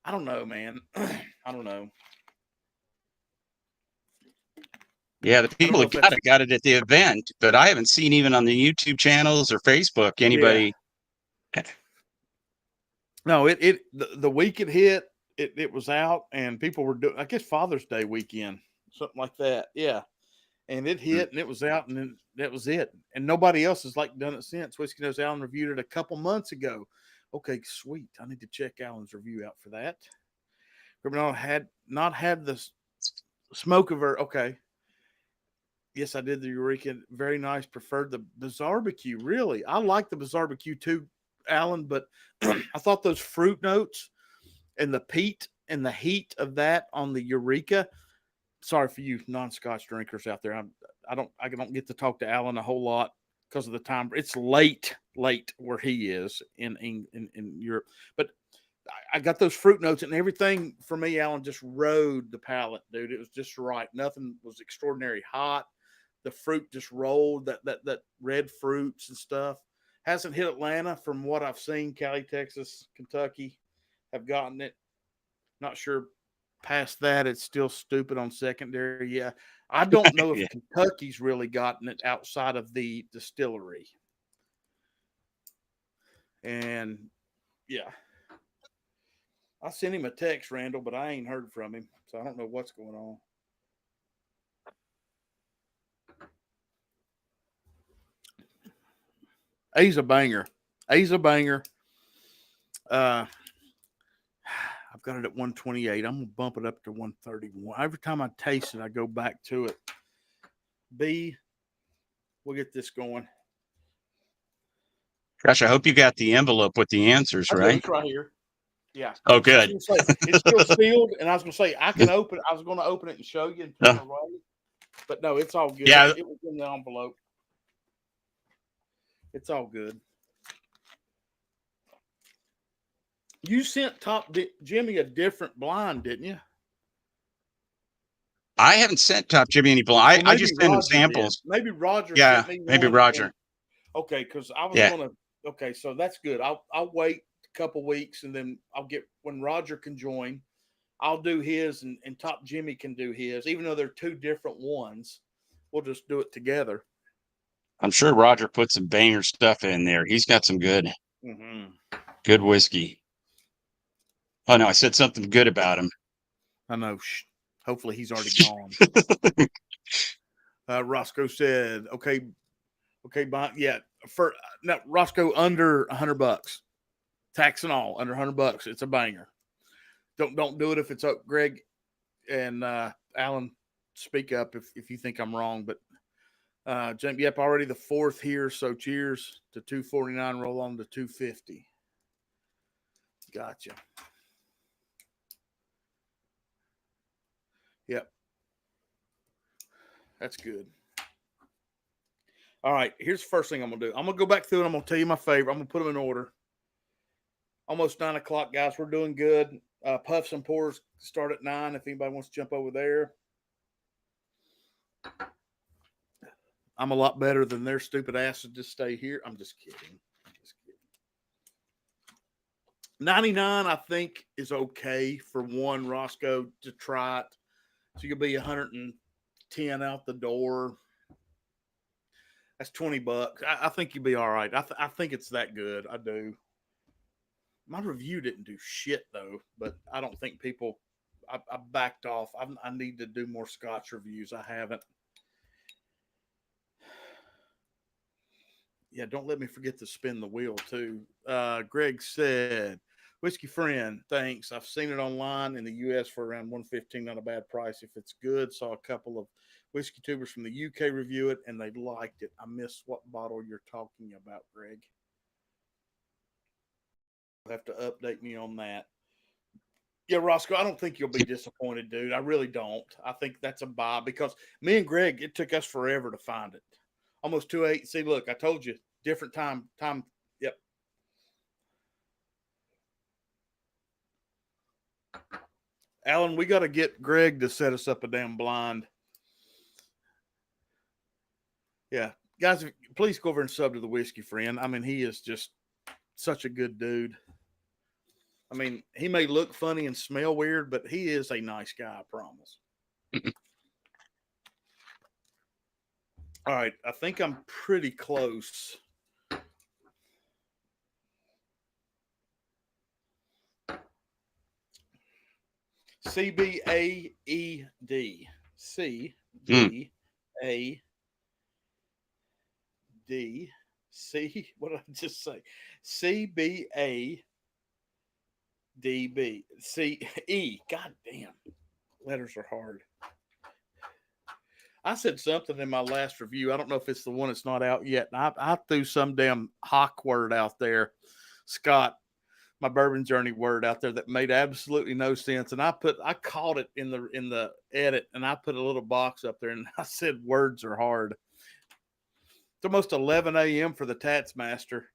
I don't know, man. I don't know. Yeah, the people that got it at the event, but I haven't seen even on the YouTube channels or Facebook anybody. Yeah. No, the week it hit, it was out, and people were doing, I guess, Father's Day weekend, something like that. Yeah. And it hit, and it was out, and then that was it. And nobody else has like done it since. Whiskey Nose Alan reviewed it a couple months ago. Okay, sweet. I need to check Alan's review out for that. Had not had the smoke of her. Okay. Yes, I did the Eureka. Very nice. Preferred the Barbecue. Really, I like the Barbecue too, Alan. But I thought those fruit notes and the peat and the heat of that on the Eureka. Sorry for you non-Scotch drinkers out there. I don't get to talk to Alan a whole lot because of the time. It's late where he is in Europe. But I got those fruit notes, and everything for me, Alan, just rode the palate, dude. It was just right. Nothing was extraordinary hot. The fruit just rolled, that red fruits and stuff. Hasn't hit Atlanta from what I've seen. Cali, Texas, Kentucky have gotten it. Not sure. Past that, it's still stupid on secondary. Yeah, I don't know if Kentucky's really gotten it outside of the distillery. And yeah, I sent him a text, Randall, but I ain't heard from him, so I don't know what's going on. A's a banger. I've got it at 128. I'm going to bump it up to 131. Every time I taste it, I go back to it. B, we'll get this going. Gosh, I hope you got the envelope with the answers, right? It's right here. Yeah. Oh, good. It's still sealed, and I was going to say, I can open it. I was going to open it and show you and turn away. But no, it's all good. Yeah. It was in the envelope. It's all good. You sent Jimmy a different blind, didn't you? I haven't sent Top Jimmy any blind. I just sent him samples. Did. Maybe Roger. Yeah, sent me maybe Roger. Okay, because I was going to. Okay, so that's good. I'll wait a couple weeks, and then I'll get when Roger can join. I'll do his, and Top Jimmy can do his. Even though they're two different ones, we'll just do it together. I'm sure Roger put some banger stuff in there. He's got some good whiskey. Oh, no, I said something good about him. I know. Hopefully he's already gone. Roscoe said, okay, yeah, for now, Roscoe, under $100, tax and all, under $100. It's a banger. Don't do it if it's up. Greg and Alan, speak up if you think I'm wrong. But James, yep, already the fourth here. So cheers to 249. Roll on to 250. Gotcha. Yep. That's good. All right. Here's the first thing I'm going to do. I'm going to go back through and I'm going to tell you my favorite. I'm going to put them in order. Almost 9 o'clock, guys. We're doing good. Puffs and pours start at 9 if anybody wants to jump over there. I'm a lot better than their stupid asses to stay here. I'm just kidding. 99, I think, is okay for one Roscoe to try it. So you'll be 110 out the door. That's $20. I think you'll be all right. I think it's that good. I do. My review didn't do shit though, but I don't think people. I backed off. I need to do more Scotch reviews. I haven't. Yeah, don't let me forget to spin the wheel too. Greg said, "Whiskey friend, thanks. I've seen it online in the U.S. for around $115. Not a bad price if it's good. Saw a couple of whiskey tubers from the U.K. review it, and they liked it. I missed what bottle you're talking about, Greg. You'll have to update me on that." Yeah, Roscoe, I don't think you'll be disappointed, dude. I really don't. I think that's a buy because me and Greg, it took us forever to find it. Almost 2.8. See, look, I told you, different time. Yep. Alan, we got to get Greg to set us up a damn blind. Yeah. Guys, please go over and sub to the Whiskey Friend. I mean, he is just such a good dude. I mean, he may look funny and smell weird, but he is a nice guy, I promise. All right. I think I'm pretty close. CBAED. CBAD. C. What did I just say? CBADB. CE. God damn. Letters are hard. I said something in my last review. I don't know if it's the one that's not out yet. I threw some damn hawk word out there. Scott, my bourbon journey word out there that made absolutely no sense. And I caught it in the edit and I put a little box up there and I said words are hard. It's almost 11 a.m. for the Tats Master.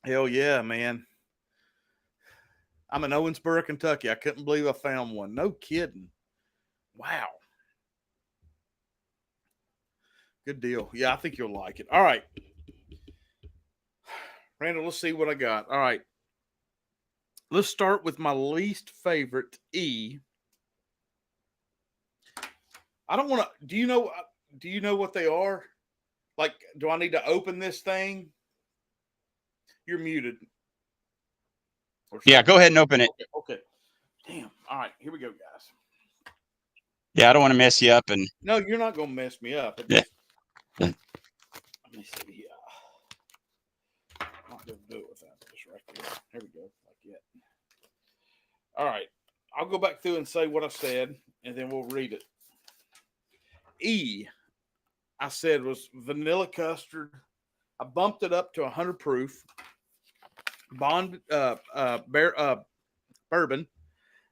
Hell yeah, man. I'm in Owensboro, Kentucky. I couldn't believe I found one. No kidding. Wow. Good deal. Yeah, I think you'll like it. All right. Randall, let's see what I got. All right. Let's start with my least favorite E. I don't want to. Do you know what they are? Like, do I need to open this thing? You're muted. Yeah, go ahead and open it. Okay. Damn. All right. Here we go, guys. Yeah, I don't want to mess you up. And no, you're not going to mess me up. Yeah. Let me see. I'm not going to do it without this right there. Here we go. Like that. All right. I'll go back through and say what I said, and then we'll read it. E, I said, was vanilla custard. I bumped it up to 100 proof. Bourbon,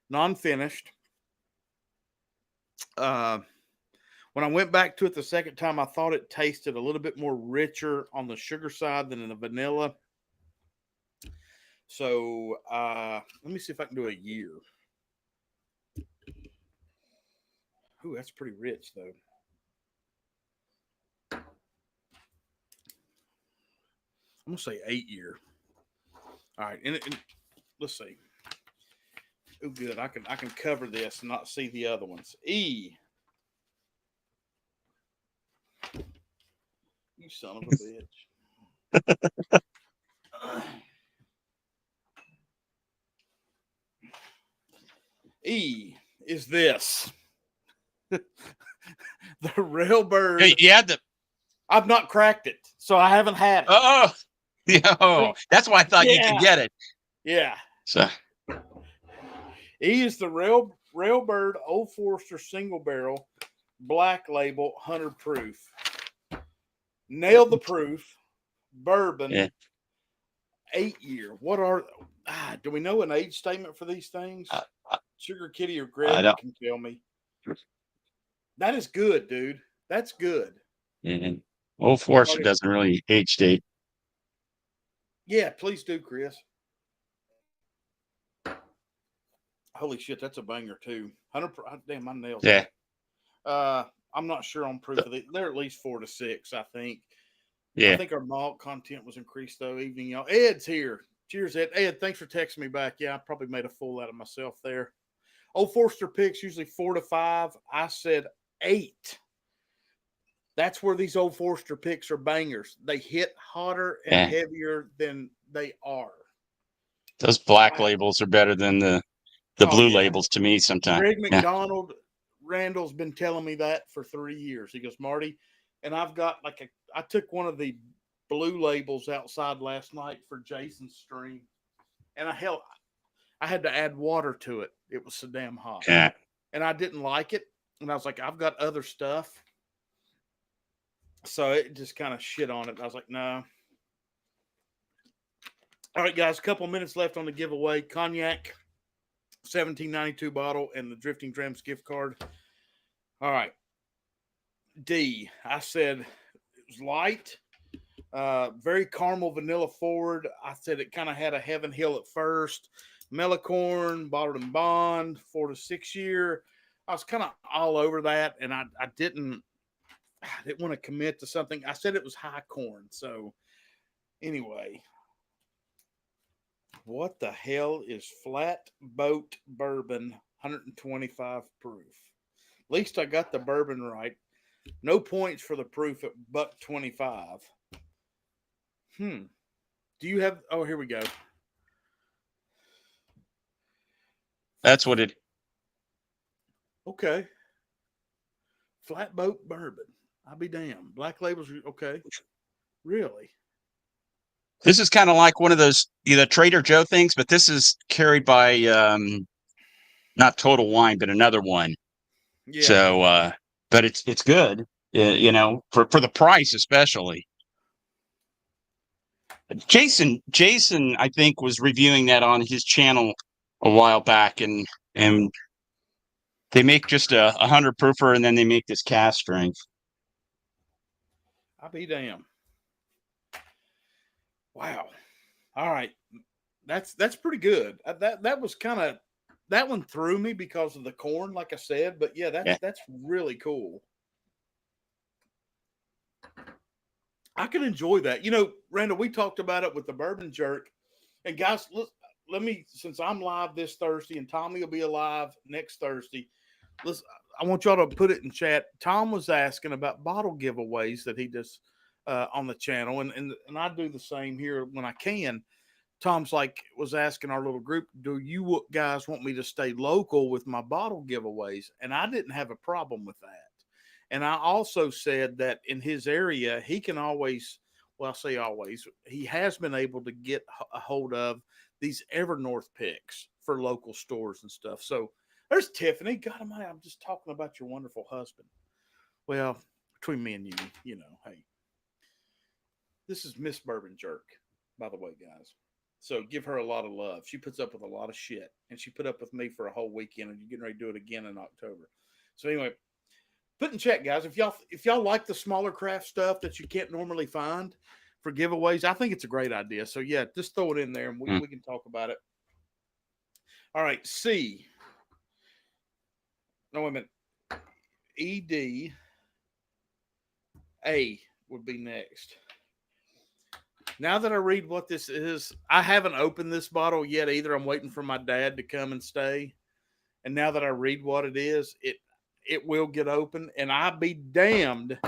non-finished. When I went back to it the second time, I thought it tasted a little bit more richer on the sugar side than in the vanilla. So let me see if I can do a year. Ooh, that's pretty rich, though. I'm going to say 8 year. All right, and let's see. Oh, good. I can cover this and not see the other ones. E. You son of a bitch. E is this. The Railbird. You had the I've not cracked it, so I haven't had it. Oh, yo, that's why I thought you could get it. Yeah. So he is the Railbird Old Forester single barrel, black label, 100 proof. Nailed the proof. Bourbon, 8 year. What are? Do we know an age statement for these things? Sugar Kitty or Greg can tell me. That is good, dude. That's good. Mm-hmm. Old Forester doesn't really age date. Yeah, please do, Chris. Holy shit, that's a banger too. 100. Damn, my nails. Yeah. I'm not sure on proof of it. They're at least 4 to 6, I think. Yeah. I think our malt content was increased though. Evening, y'all. Ed's here. Cheers, Ed. Ed, thanks for texting me back. Yeah, I probably made a fool out of myself there. Old Forester picks usually 4 to 5. I said 8. That's where these Old Forester picks are bangers. They hit hotter and heavier than they are. Those black labels are better than the blue labels to me sometimes. Greg McDonald, Randall's been telling me that for 3 years. He goes, Marty, and I've got I took one of the blue labels outside last night for Jason's stream, and I had to add water to it. It was so damn hot. Yeah. And I didn't like it. And I was like, I've got other stuff. So it just kind of shit on it. I was like, no. All right, guys, a couple minutes left on the giveaway. Cognac, $17.92 bottle, and the Drifting Drams gift card. All right. D, I said it was light, very caramel vanilla forward. I said it kind of had a Heaven Hill at first. Melicorn, bottled in bond, 4 to 6 year. I was kind of all over that, and I didn't want to commit to something. I said it was high corn. So anyway, what the hell is Flatboat Bourbon 125 proof? At least I got the bourbon right. No points for the proof at $1.25. Do you have? Oh, here we go. That's what it. Okay. Flatboat Bourbon. I'll be damned. Black labels. Okay. Really? This is kind of like one of those Trader Joe things, but this is carried by not Total Wine, but another one. Yeah. So, but it's good, for the price especially. Jason, I think was reviewing that on his channel a while back, and they make just a 100 proofer, and then they make this cast strength. I'll be damned. Wow. All right. That's pretty good. That was kind of, that one threw me because of the corn, like I said, but yeah, that's really cool. I can enjoy that. Randall, we talked about it with the bourbon jerk. And guys, let me, since I'm live this Thursday and Tommy will be alive next Thursday, I want y'all to put it in chat. Tom was asking about bottle giveaways that he does on the channel, and I do the same here when I can. Tom's was asking our little group, do you guys want me to stay local with my bottle giveaways? And I didn't have a problem with that. And I also said that in his area, he can always, well, I say always, he has been able to get a hold of these Evernorth picks for local stores and stuff. So there's Tiffany. God almighty, I'm just talking about your wonderful husband. Well, between me and you, hey, this is Miss Bourbon Jerk, by the way, guys. So give her a lot of love. She puts up with a lot of shit, and she put up with me for a whole weekend, and you're getting ready to do it again in October. So anyway, put in chat, guys. If y'all like the smaller craft stuff that you can't normally find for giveaways, I think it's a great idea. So yeah, just throw it in there, and we can talk about it. All right, C. No, wait a minute. ED. A would be next. Now that I read what this is, I haven't opened this bottle yet either. I'm waiting for my dad to come and stay. And now that I read what it is, it will get open. And I'd be damned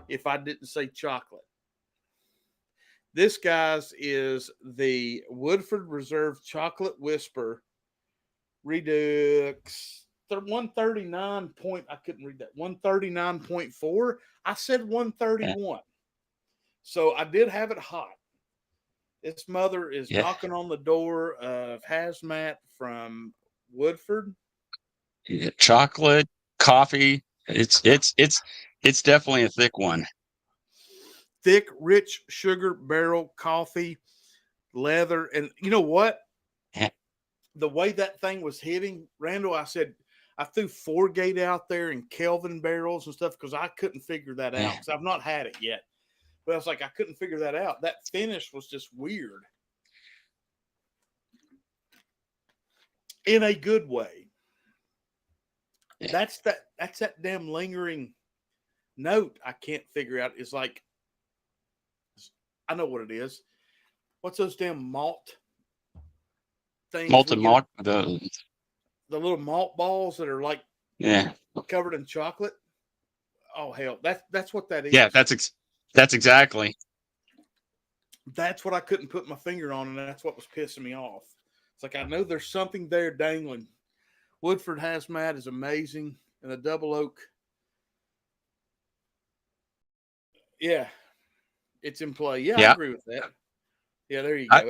if I didn't say chocolate. This, guys, is the Woodford Reserve Chocolate Whisper Redux 139 point. I couldn't read that. 139.4. I said 131. So I did have it hot. Its mother is knocking on the door of Hazmat from Woodford. Yeah, chocolate, coffee. It's definitely a thick one. Thick, rich sugar barrel coffee, leather, and you know what? The way that thing was hitting, Randall, I said I threw 4-gate out there in Kelvin barrels and stuff because I couldn't figure that out because I've not had it yet. But I was like, I couldn't figure that out. That finish was just weird. In a good way. That's that damn lingering note I can't figure out. It's like, I know what it is. What's those damn malt things? Malted malt. The little malt balls that are like covered in chocolate. Oh hell, that's what that is. Yeah, that's exactly. That's what I couldn't put my finger on, and that's what was pissing me off. It's like I know there's something there dangling. Woodford Hazmat is amazing, and the double oak. Yeah, it's in play. Yeah, I agree with that. Yeah, there you go.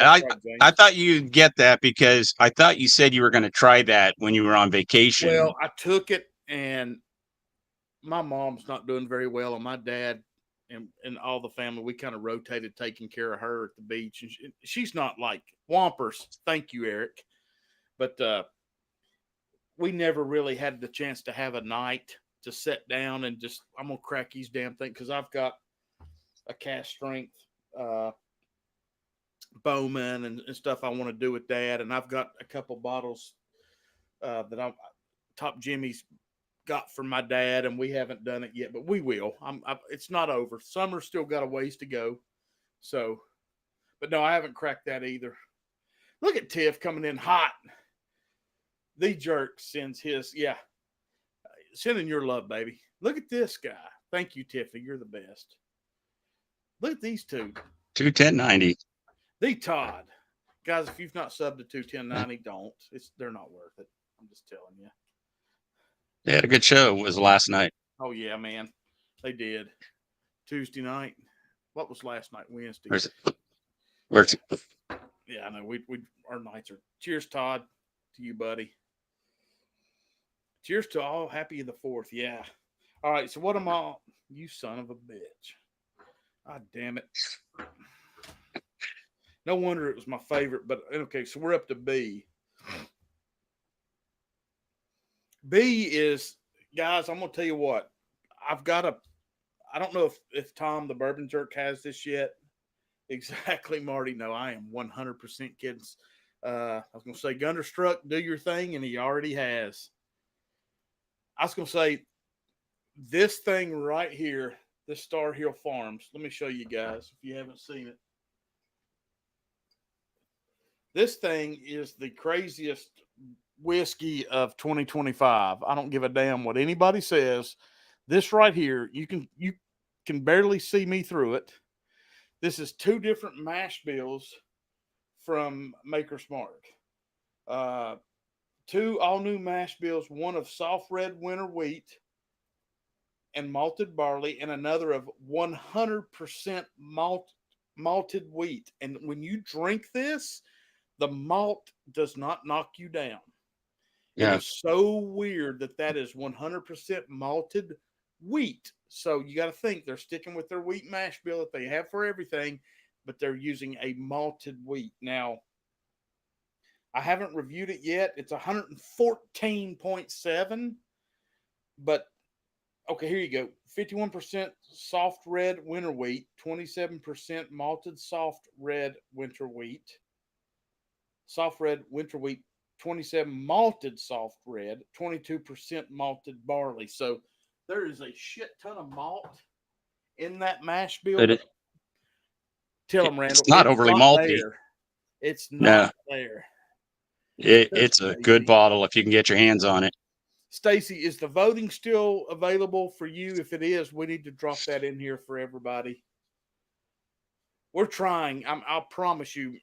I thought you'd get that because I thought you said you were going to try that when you were on vacation. Well, I took it, and my mom's not doing very well, and my dad and all the family, we kind of rotated taking care of her at the beach. And she's not like Wampers. Thank you, Eric. But we never really had the chance to have a night to sit down and just, I'm going to crack these damn things because I've got a cast strength Bowman and stuff I want to do with Dad. And I've got a couple bottles that Top Jimmy's got from my dad, and we haven't done it yet, but we will. It's not over. Summer's still got a ways to go. So, but no, I haven't cracked that either. Look at Tiff coming in hot. The Jerk sends his, sending your love, baby. Look at this guy. Thank you, Tiffy. You're the best. Look at these two. 21090. The Todd. Guys, if you've not subbed to 21090, don't. They're not worth it. I'm just telling you. They had a good show. It was last night. Oh, yeah, man. They did. Tuesday night. What was last night? Wednesday. Where's it? Yeah, I know. We our nights are. Cheers, Todd, to you, buddy. Cheers to all. Happy the 4th. Yeah. All right. So what am I? You son of a bitch. God damn it. No wonder it was my favorite. But okay, so we're up to B. B is, guys, I'm going to tell you what. I've got I don't know if Tom the Bourbon Jerk has this yet. Exactly, Marty. No, I am 100% kidding. I was going to say, Gunderstruck, do your thing, and he already has. I was going to say, this thing right here, this Star Hill Farms. Let me show you guys if you haven't seen it. This thing is the craziest whiskey of 2025. I don't give a damn what anybody says. This right here, you can barely see me through it. This is 2 different mash bills from Maker's Mark. 2 all-new mash bills, one of soft red winter wheat and malted barley, and another of 100% malted wheat. And when you drink this, the malt does not knock you down. Yeah. It is so weird that is 100% malted wheat. So you got to think they're sticking with their wheat mash bill that they have for everything, but they're using a malted wheat. Now, I haven't reviewed it yet. It's 114.7, but okay, here you go. 51% soft red winter wheat, 27% malted soft red winter wheat. Soft red winter wheat, 27 malted soft red, 22% malted barley. So there is a shit ton of malt in that mash bill. Tell them, Randall. It's not overly malty. There. It's not there. It's a good bottle if you can get your hands on it. Stacy, is the voting still available for you? If it is, we need to drop that in here for everybody. We're trying. I'll promise you,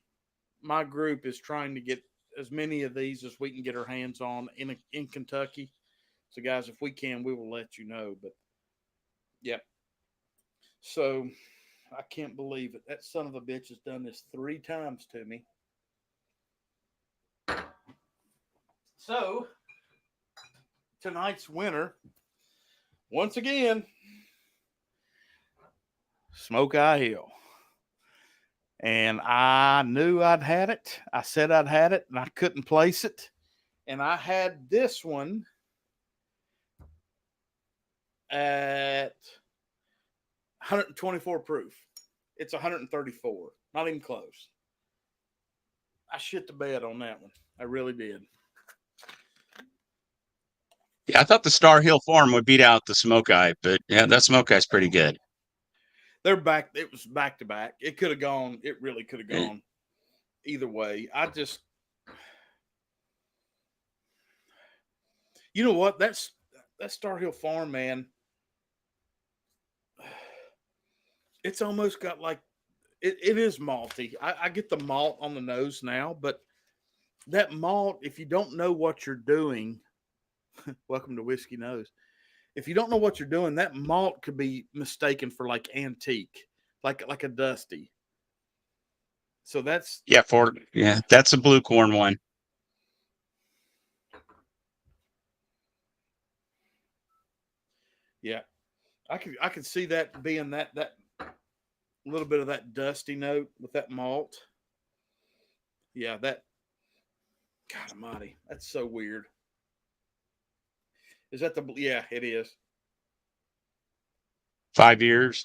my group is trying to get as many of these as we can get our hands on in Kentucky. So, guys, if we can, we will let you know. But, yep. So, I can't believe it. That son of a bitch has done this 3 times to me. So, tonight's winner, once again, Smoke Eye Hill. And I knew I'd had it. I said I'd had it, and I couldn't place it. And I had this one at 124 proof. It's 134. Not even close. I shit the bed on that one. I really did. Yeah, I thought the Star Hill Farm would beat out the Smoke Eye, but yeah, that Smoke Eye's pretty good. They're back. It was back to back. It could have gone. It really could have gone either way. You know what? That Star Hill Farm, man. It's almost got like it is malty. I get the malt on the nose now, but that malt, if you don't know what you're doing, welcome to Whiskey Nose. If you don't know what you're doing, that malt could be mistaken for like antique, like a dusty. So that's that's a blue corn one. Yeah, I could see that being that little bit of that dusty note with that malt. Yeah, that. God Almighty, that's so weird. Is that the? Yeah, it is. 5 years.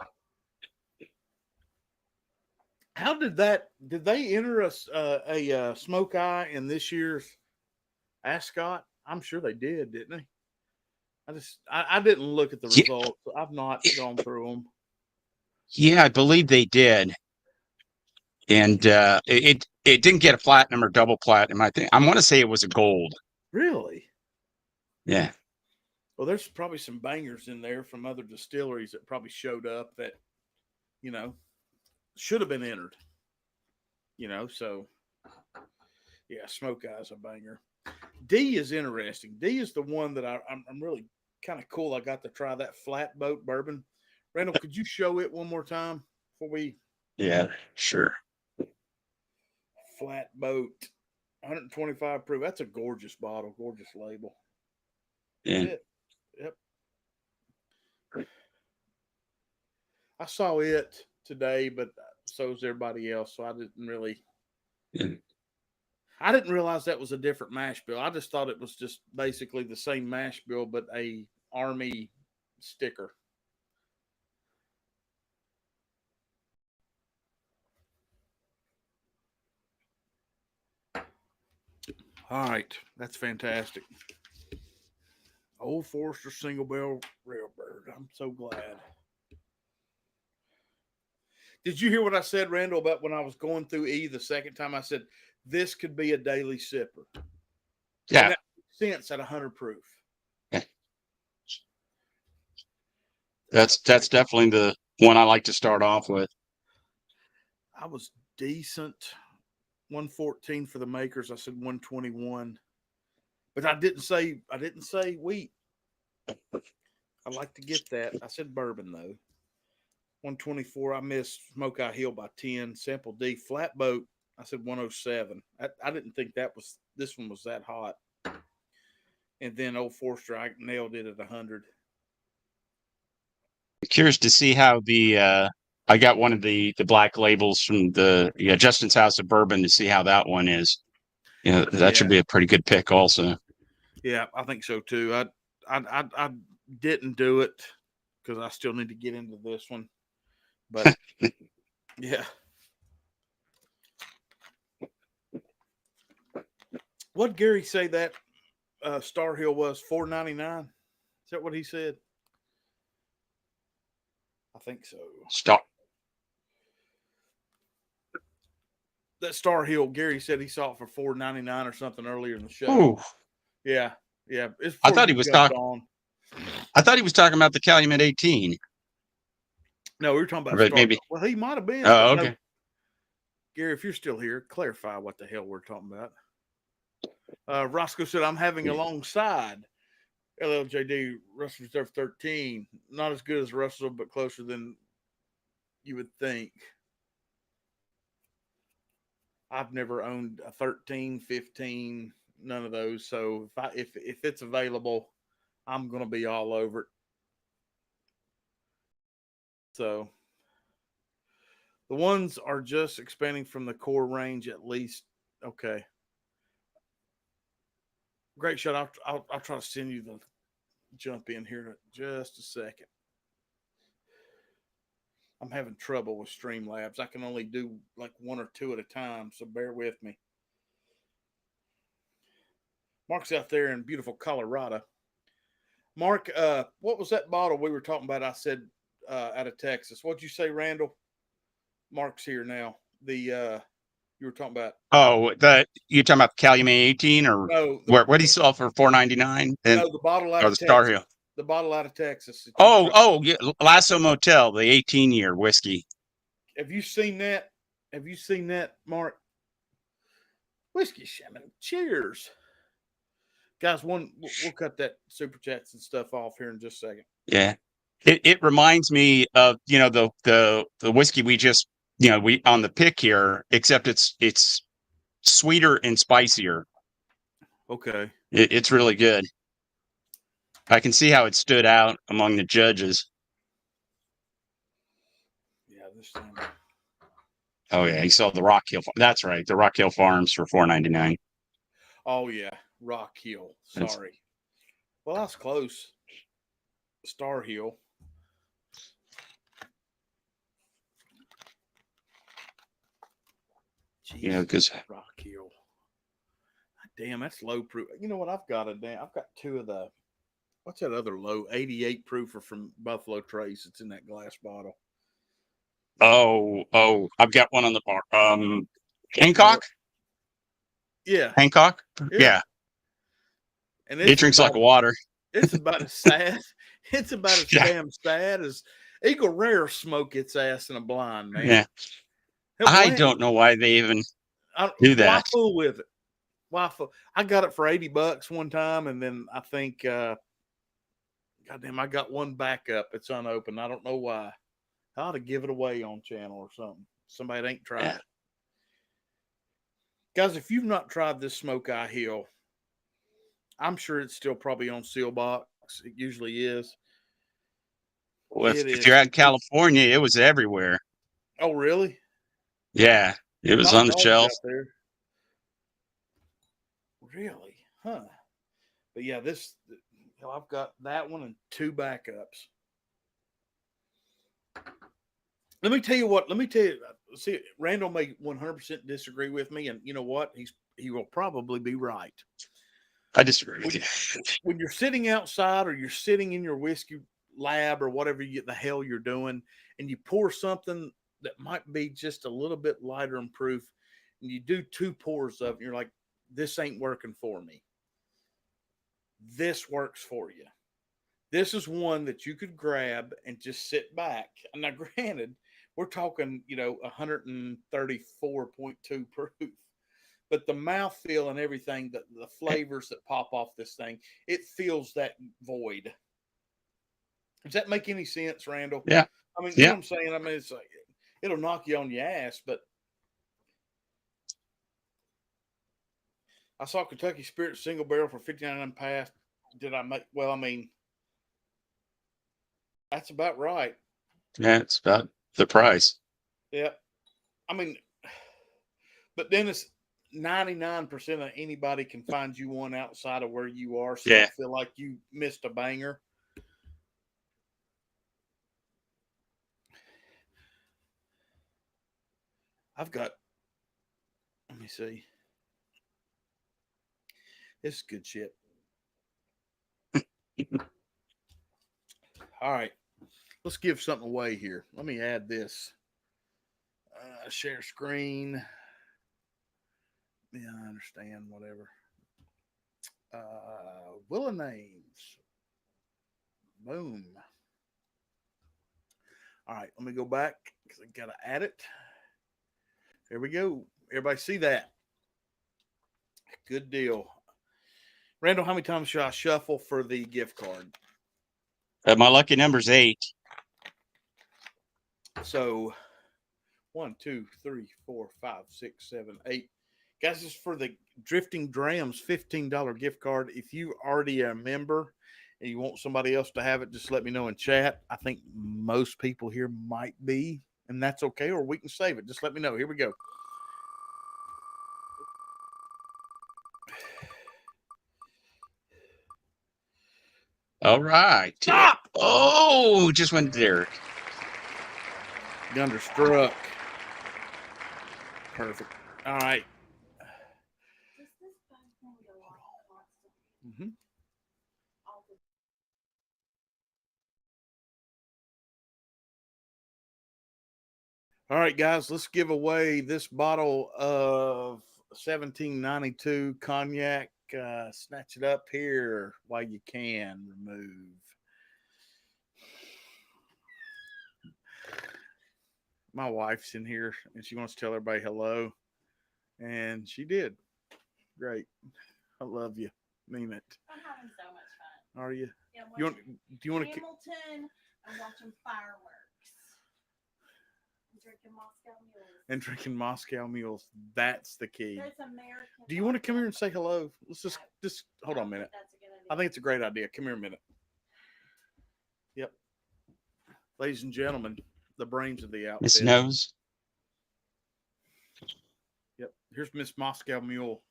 How did that? Did they enter a Smoke Eye in this year's Ascot? I'm sure they did, didn't they? I didn't look at the results. I've not gone through them. Yeah, I believe they did, and it didn't get a platinum or double platinum. I want to say it was a gold. Really? Yeah. Well, there's probably some bangers in there from other distilleries that probably showed up that, should have been entered. So yeah, Smoke Eye's a banger. D is interesting. D is the one that I'm really kind of cool. I got to try that Flatboat bourbon. Randall, could you show it one more time before we? Yeah, sure. Flatboat, 125 proof. That's a gorgeous bottle, gorgeous label. Yeah. That's it. Yep. I saw it today, but so is everybody else. So I didn't really. Yeah. I didn't realize that was a different mash bill. I just thought it was just basically the same mash bill, but a Army sticker. All right, that's fantastic. Old Forester Single Barrel Railbird. I'm so glad. Did you hear what I said, Randall, about when I was going through E the second time? I said this could be a daily sipper. Yeah. And that makes sense at 100 proof. Yeah. That's definitely the one I like to start off with. I was decent. 114 for the makers. I said 121. But I didn't say wheat. I'd like to get that. I said bourbon though. 124. I missed Smoke Eye Hill by 10. Sample D Flatboat. I said 107. I didn't think this one was that hot. And then Old Forester, I nailed it at 100. Curious to see how I got one of the black labels from the Justin's House of Bourbon to see how that one is. That should be a pretty good pick also. Yeah, I think so too. I didn't do it because I still need to get into this one. But yeah. What'd Gary say that Star Hill was? $4.99? Is that what he said? I think so. That Star Hill, Gary said he saw it for $4.99 or something earlier in the show. Ooh. Yeah. I thought he was talking. I thought he was talking about the Calumet 18. No, we were talking about Star maybe. Hill. Well, he might have been. Oh, okay. No. Gary, if you're still here, clarify what the hell we're talking about. Roscoe said, I'm having alongside LLJD Russell Reserve 13. Not as good as Russell, but closer than you would think. I've never owned a 13, 15, none of those. So if it's available, I'm going to be all over it. So the ones are just expanding from the core range at least. Okay. Great shot. I'll try to send you the jump in here in just a second. I'm having trouble with Streamlabs. I can only do like one or two at a time, so bear with me. Mark's out there in beautiful Colorado. Mark, what was that bottle we were talking about? I said out of Texas. What'd you say, Randall? Mark's here now. You were talking about. Oh, you're talking about Calumet 18 or no? What do you sell for $4.99? No, the bottle out of Texas. Star Hill. The bottle out of Texas. Yeah, Lasso Motel, the 18-year whiskey. Have you seen that? Have you seen that, Mark? Whiskey shaman. Cheers. Guys, we'll cut that super chats and stuff off here in just a second. Yeah. It reminds me of, the whiskey we just, we on the pick here, except it's sweeter and spicier. Okay. It's really good. I can see how it stood out among the judges. Yeah, this thing. Oh yeah, you saw the Rock Hill. That's right, the Rock Hill Farms for $4.99. Oh yeah, Rock Hill. Sorry. Well, that's close. Star Hill. Jeez, yeah, because Rock Hill. Damn, that's low proof. You know what? I've got two of the. What's that other low 88 proofer from Buffalo Trace? It's in that glass bottle. Oh, I've got one on the bar. Hancock. Yeah, Hancock. Yeah. And it drinks like water. It's about as sad. It's about as damn sad as Eagle Rare smoke its ass in a blind, man. Yeah. I don't know why they even do that. Why fool with it? Why fool? I got it for $80 one time, and then I think, goddamn, I got one backup. It's unopened. I don't know why. I ought to give it away on channel or something. Somebody ain't tried it. Guys, if you've not tried this Smoke Eye Hill, I'm sure it's still probably on seal box. It usually is. Well, if you're out in California, it was everywhere. Oh, really? Yeah, it was on the shelf. There. Really? Huh. But yeah, I've got that one and two backups. Let me tell you. See, Randall may 100% disagree with me, and you know what? He will probably be right. I disagree with you. When you're sitting outside or you're sitting in your whiskey lab or whatever the hell you're doing, and you pour something that might be just a little bit lighter in proof, and you do 2 pours of it, and you're like, this ain't working for me. This works for you. This is one that you could grab and just sit back. Now, granted, we're talking, 134.2 proof. But the mouthfeel and everything, the flavors that pop off this thing, it fills that void. Does that make any sense, Randall? Yeah. I mean, you know what I'm saying? I mean, it's like, it'll knock you on your ass, but I saw Kentucky Spirit single barrel for 59 past. Did I make? Well, I mean, that's about right. Yeah, it's about the price. Yeah. I mean, but then it's 99% of anybody can find you one outside of where you are. So you feel like you missed a banger. Let me see. This is good shit. All right. Let's give something away here. Let me add this. Share screen. Yeah, I understand. Whatever. Wheel of names. Boom. All right. Let me go back because I got to add it. There we go. Everybody see that? Good deal. Randall, how many times should I shuffle for the gift card? My lucky number's 8. So 1, 2, 3, 4, 5, 6, 7, 8. Guys, this is for the Drifting Drams $15 gift card. If you already a member and you want somebody else to have it, just let me know in chat. I think most people here might be, and that's okay, or we can save it. Just let me know. Here we go. All right. Stop! Oh, just went there. Gunner struck. Perfect. All right. Mm-hmm. All right, guys, let's give away this bottle of 1792 cognac. Snatch it up here while you can. Remove. My wife's in here and she wants to tell everybody hello. And she did. Great. I love you. Mean it. I'm having so much fun. Are you? Yeah, Do you want to? Hamilton. I'm watching fireworks. I'm drinking Moscow mules. That's the key. There's American. Do you want to come here and say hello? Let's just hold on a minute. I think it's a great idea. Come here a minute. Yep. Ladies and gentlemen, the brains of the outfit. Miss Nose. Yep. Here's Miss Moscow Mule.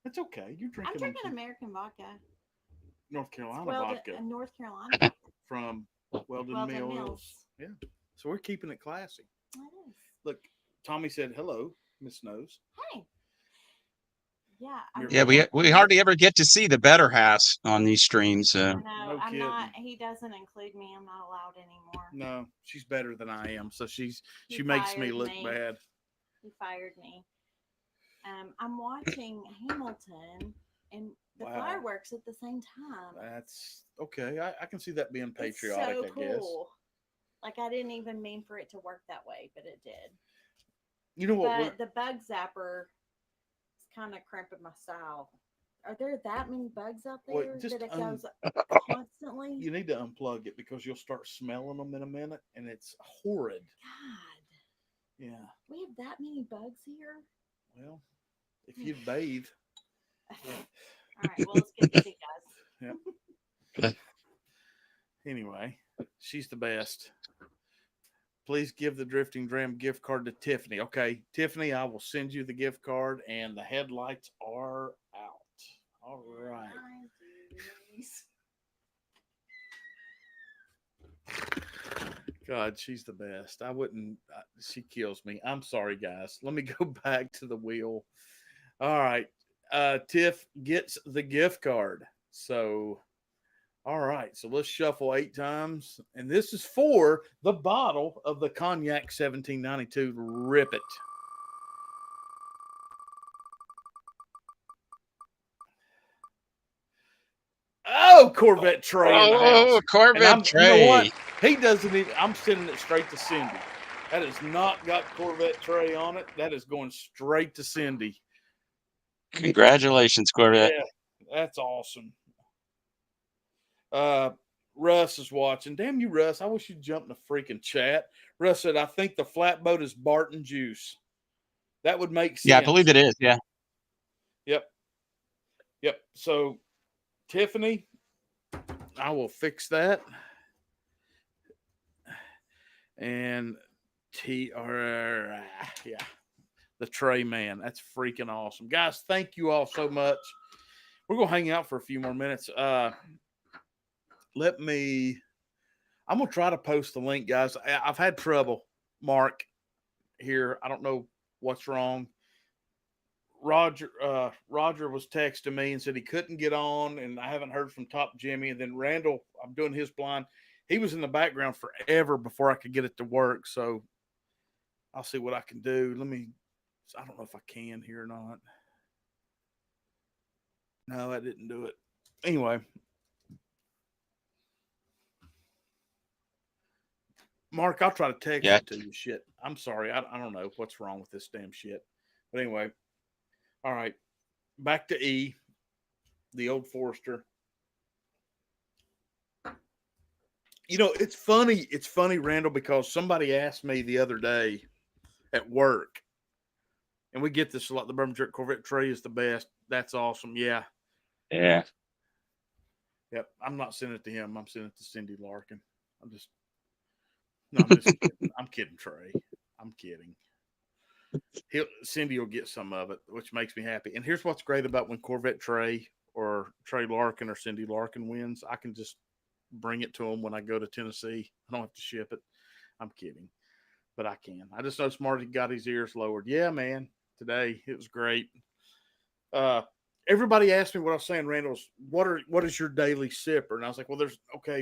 That's okay. You're drinking. I'm drinking American vodka. North Carolina vodka. North Carolina. From Weldon Mills. Yeah. So we're keeping it classy. It is. Look, Tommy said hello, Miss Nose. Hey. Yeah. Yeah, we hardly ever get to see the better half on these streams. No, I'm not. He doesn't include me. I'm not allowed anymore. No, she's better than I am. So she makes me look bad. He fired me. I'm watching Hamilton and the fireworks at the same time. That's okay. I can see that being patriotic, it's so I guess. Cool. Like I didn't even mean for it to work that way, but it did. You know what? But the bug zapper is kind of cramping my style. Are there that many bugs out there that it goes constantly? You need to unplug it because you'll start smelling them in a minute, and it's horrid. God. Yeah. We have that many bugs here? Well, if you'd bathe. All right, well, let's get busy, guys. Yep. Anyway, she's the best. Please give the Drifting Dram gift card to Tiffany. Okay, Tiffany, I will send you the gift card, and the headlights are out. All right. God, she's the best. I wouldn't. She kills me. I'm sorry, guys. Let me go back to the wheel. All right. Tiff gets the gift card. So, all right. So let's shuffle 8 times. And this is for the bottle of the Cognac 1792. Rip it. Oh, Corvette Trey in the house. Oh, Corvette Trey. You know what? He doesn't even. I'm sending it straight to Cindy. That has not got Corvette Trey on it. That is going straight to Cindy. Congratulations, Corvette. Yeah, that's awesome. Russ is watching. Damn you, Russ. I wish you'd jump in the freaking chat. Russ said, I think the flatboat is Barton Juice. That would make sense. Yeah, I believe it is. Yeah. Yep. So, Tiffany, I will fix that. And the Trey Man. That's freaking awesome. Guys, thank you all so much. We're going to hang out for a few more minutes. I'm going to try to post the link, guys. I've had trouble, Mark, here. I don't know what's wrong. Roger was texting me and said he couldn't get on, and I haven't heard from Top Jimmy. And then Randall, I'm doing his blind. He was in the background forever before I could get it to work. So I'll see what I can do. I don't know if I can here or not. No, I didn't do it. Anyway. Mark, I'll try to text it to you. Shit. I'm sorry. I don't know what's wrong with this damn shit. But anyway. All right. Back to E, the Old Forester. You know, it's funny. It's funny, Randall, because somebody asked me the other day at work, and we get this a lot. The Bourbon Jerk Corvette tray is the best. That's awesome. Yeah. Yeah. Yep. I'm not sending it to him. I'm sending it to Cindy Larkin. I'm just kidding. I'm kidding, Trey. I'm kidding. Cindy will get some of it, which makes me happy. And here's what's great about when Corvette Trey or Trey Larkin or Cindy Larkin wins, I can just bring it to them when I go to Tennessee. I don't have to ship it. I'm kidding, but I can. I just know Smarty got his ears lowered. Yeah, man. Today it was great. Everybody asked me what I was saying, Randall's, what is your daily sipper? And I was like, well,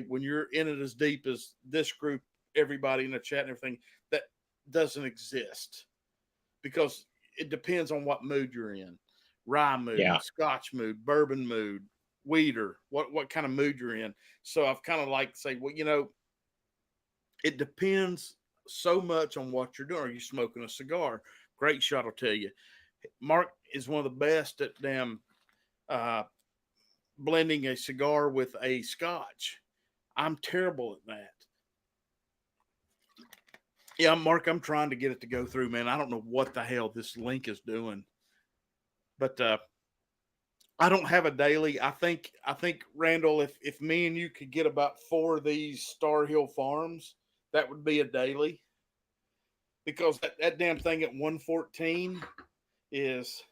when you're in it as deep as this group, everybody in the chat and everything, that doesn't exist because it depends on what mood you're in. Rye mood, Scotch mood, bourbon mood, weeder, what kind of mood you're in. So I've kind of like to say, well, it depends so much on what you're doing. Are you smoking a cigar? Great shot, I'll tell you. Mark is one of the best at blending a cigar with a Scotch. I'm terrible at that. Yeah, Mark, I'm trying to get it to go through, man. I don't know what the hell this link is doing. But I don't have a daily. I think Randall, if me and you could get about 4 of these Star Hill Farms, that would be a daily. Because that damn thing at 114 it's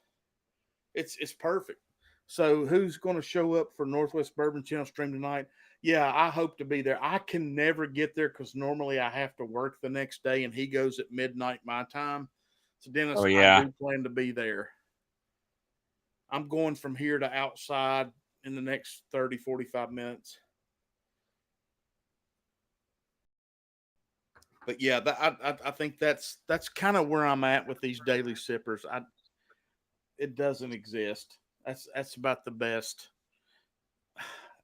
perfect. So who's going to show up for Northwest Bourbon Channel stream tonight? Yeah, I hope to be there. I can never get there because normally I have to work the next day, and he goes at midnight my time. So Dennis, I do plan to be there. I'm going from here to outside in the next 30, 45 minutes. But yeah, I think that's kind of where I'm at with these daily sippers. It doesn't exist. That's about the best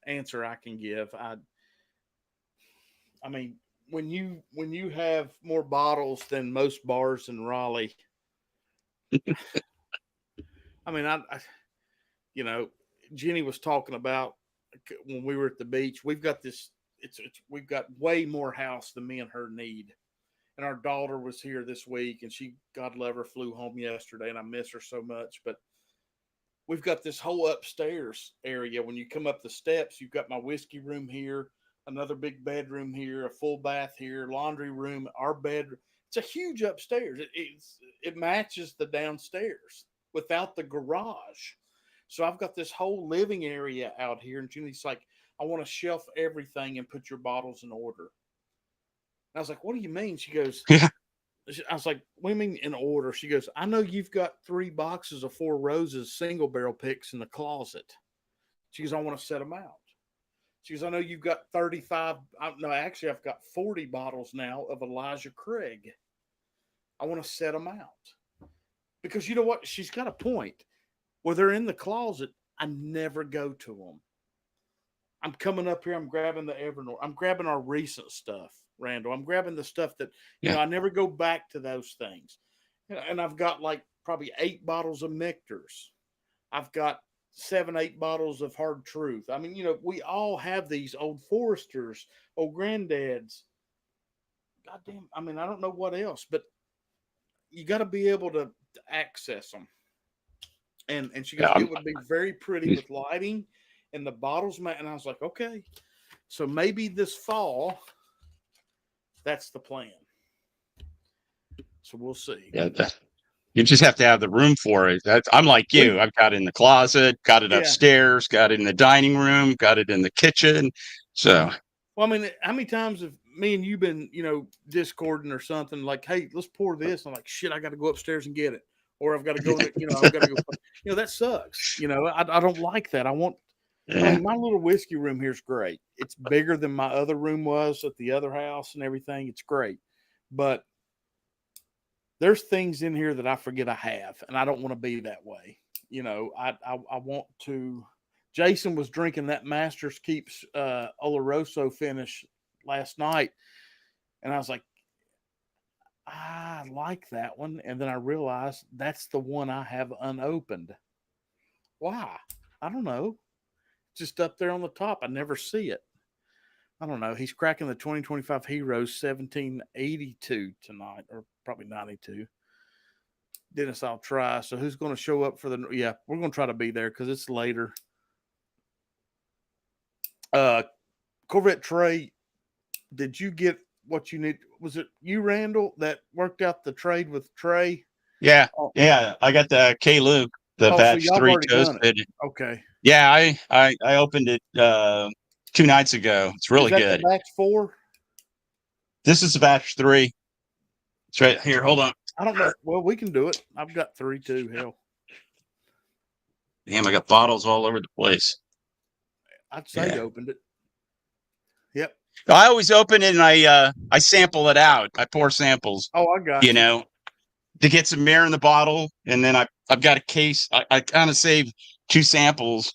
answer I can give. I mean, when you have more bottles than most bars in Raleigh, I mean, Jenny was talking about when we were at the beach. We've got this. We've got way more house than me and her need. And our daughter was here this week, and she, God love her, flew home yesterday, and I miss her so much. But we've got this whole upstairs area. When you come up the steps, you've got my whiskey room here, another big bedroom here, a full bath here, laundry room, our bedroom. It's a huge upstairs. It matches the downstairs without the garage. So I've got this whole living area out here, and Jenny's like, I want to shelf everything and put your bottles in order. I was like, what do you mean? She goes, I was like, what do you mean in order? She goes, I know you've got 3 boxes of 4 Roses single barrel picks in the closet. She goes, I want to set them out. She goes, I know you've got 35. No, actually, I've got 40 bottles now of Elijah Craig. I want to set them out. Because you know what? She's got a point. Where they're in the closet, I never go to them. I'm coming up here. I'm grabbing the Evernorth. I'm grabbing our recent stuff, Randall. I'm grabbing the stuff that, I never go back to those things. And I've got like probably 8 bottles of Michter's. I've got 7, 8 bottles of Hard Truth. I mean, we all have these Old Foresters, Old Granddads. Goddamn. I mean, I don't know what else, but you got to be able to access them. And she goes, it would be very pretty with lighting and the bottles. And I was like, okay. So maybe this fall, that's the plan. So we'll see. Yeah, you just have to have the room for it. I'm like you. I've got it in the closet, got it upstairs, got it in the dining room, got it in the kitchen. So, well, I mean, how many times have me and you been, discording or something like, hey, let's pour this. I'm like, shit, I got to go upstairs and get it. Or I've got to go, I've got to go. That sucks. I don't like that. I mean, my little whiskey room here is great. It's bigger than my other room was at the other house and everything. It's great. But there's things in here that I forget I have, and I don't want to be that way. I want to. Jason was drinking that Master's Keeps Oloroso finish last night, and I was like, I like that one. And then I realized that's the one I have unopened. Why? I don't know. Just up there on the top. I never see it. I don't know. He's cracking the 2025 Heroes 1782 tonight, or probably 92. Dennis, I'll try. So who's going to show up for the? Yeah, we're going to try to be there because it's later. Corvette Trey, did you get what you need? Was it you, Randall, that worked out the trade with Trey? Yeah, yeah. I got the K Luke, the batch so 3 toasted. Okay. Yeah, I opened it 2 nights ago. It's really good. The batch 4? This is the batch 3. It's right here. Hold on. I don't know. Well, we can do it. I've got 3 too. Hell. Damn, I got bottles all over the place. I'd say you opened it. Yep. I always open it and I sample it out. I pour samples. Oh, I got you. You know, to get some air in the bottle, and then I've got a case. I kind of save 2 samples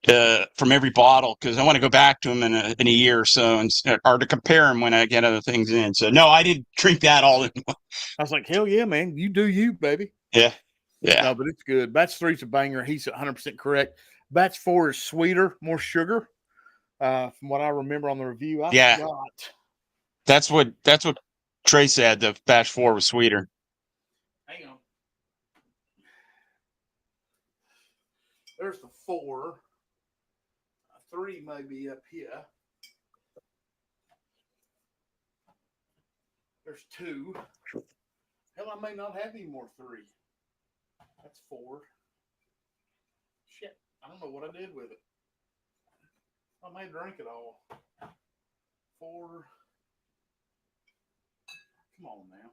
from every bottle because I want to go back to them in a year or so, or to compare them when I get other things in. So no, I didn't drink that all in. I was like, hell yeah, man, you do you, baby. Yeah. No, but it's good. Batch 3's a banger. He's 100% correct. Batch 4 is sweeter, more sugar. From what I remember on the review, I forgot. That's what Trey said. The batch 4 was sweeter. Hang on. There's the 4. 3 may be up here. There's 2. Hell, I may not have any more 3. That's 4. Shit, I don't know what I did with it. I may drink it all. 4. Come on now.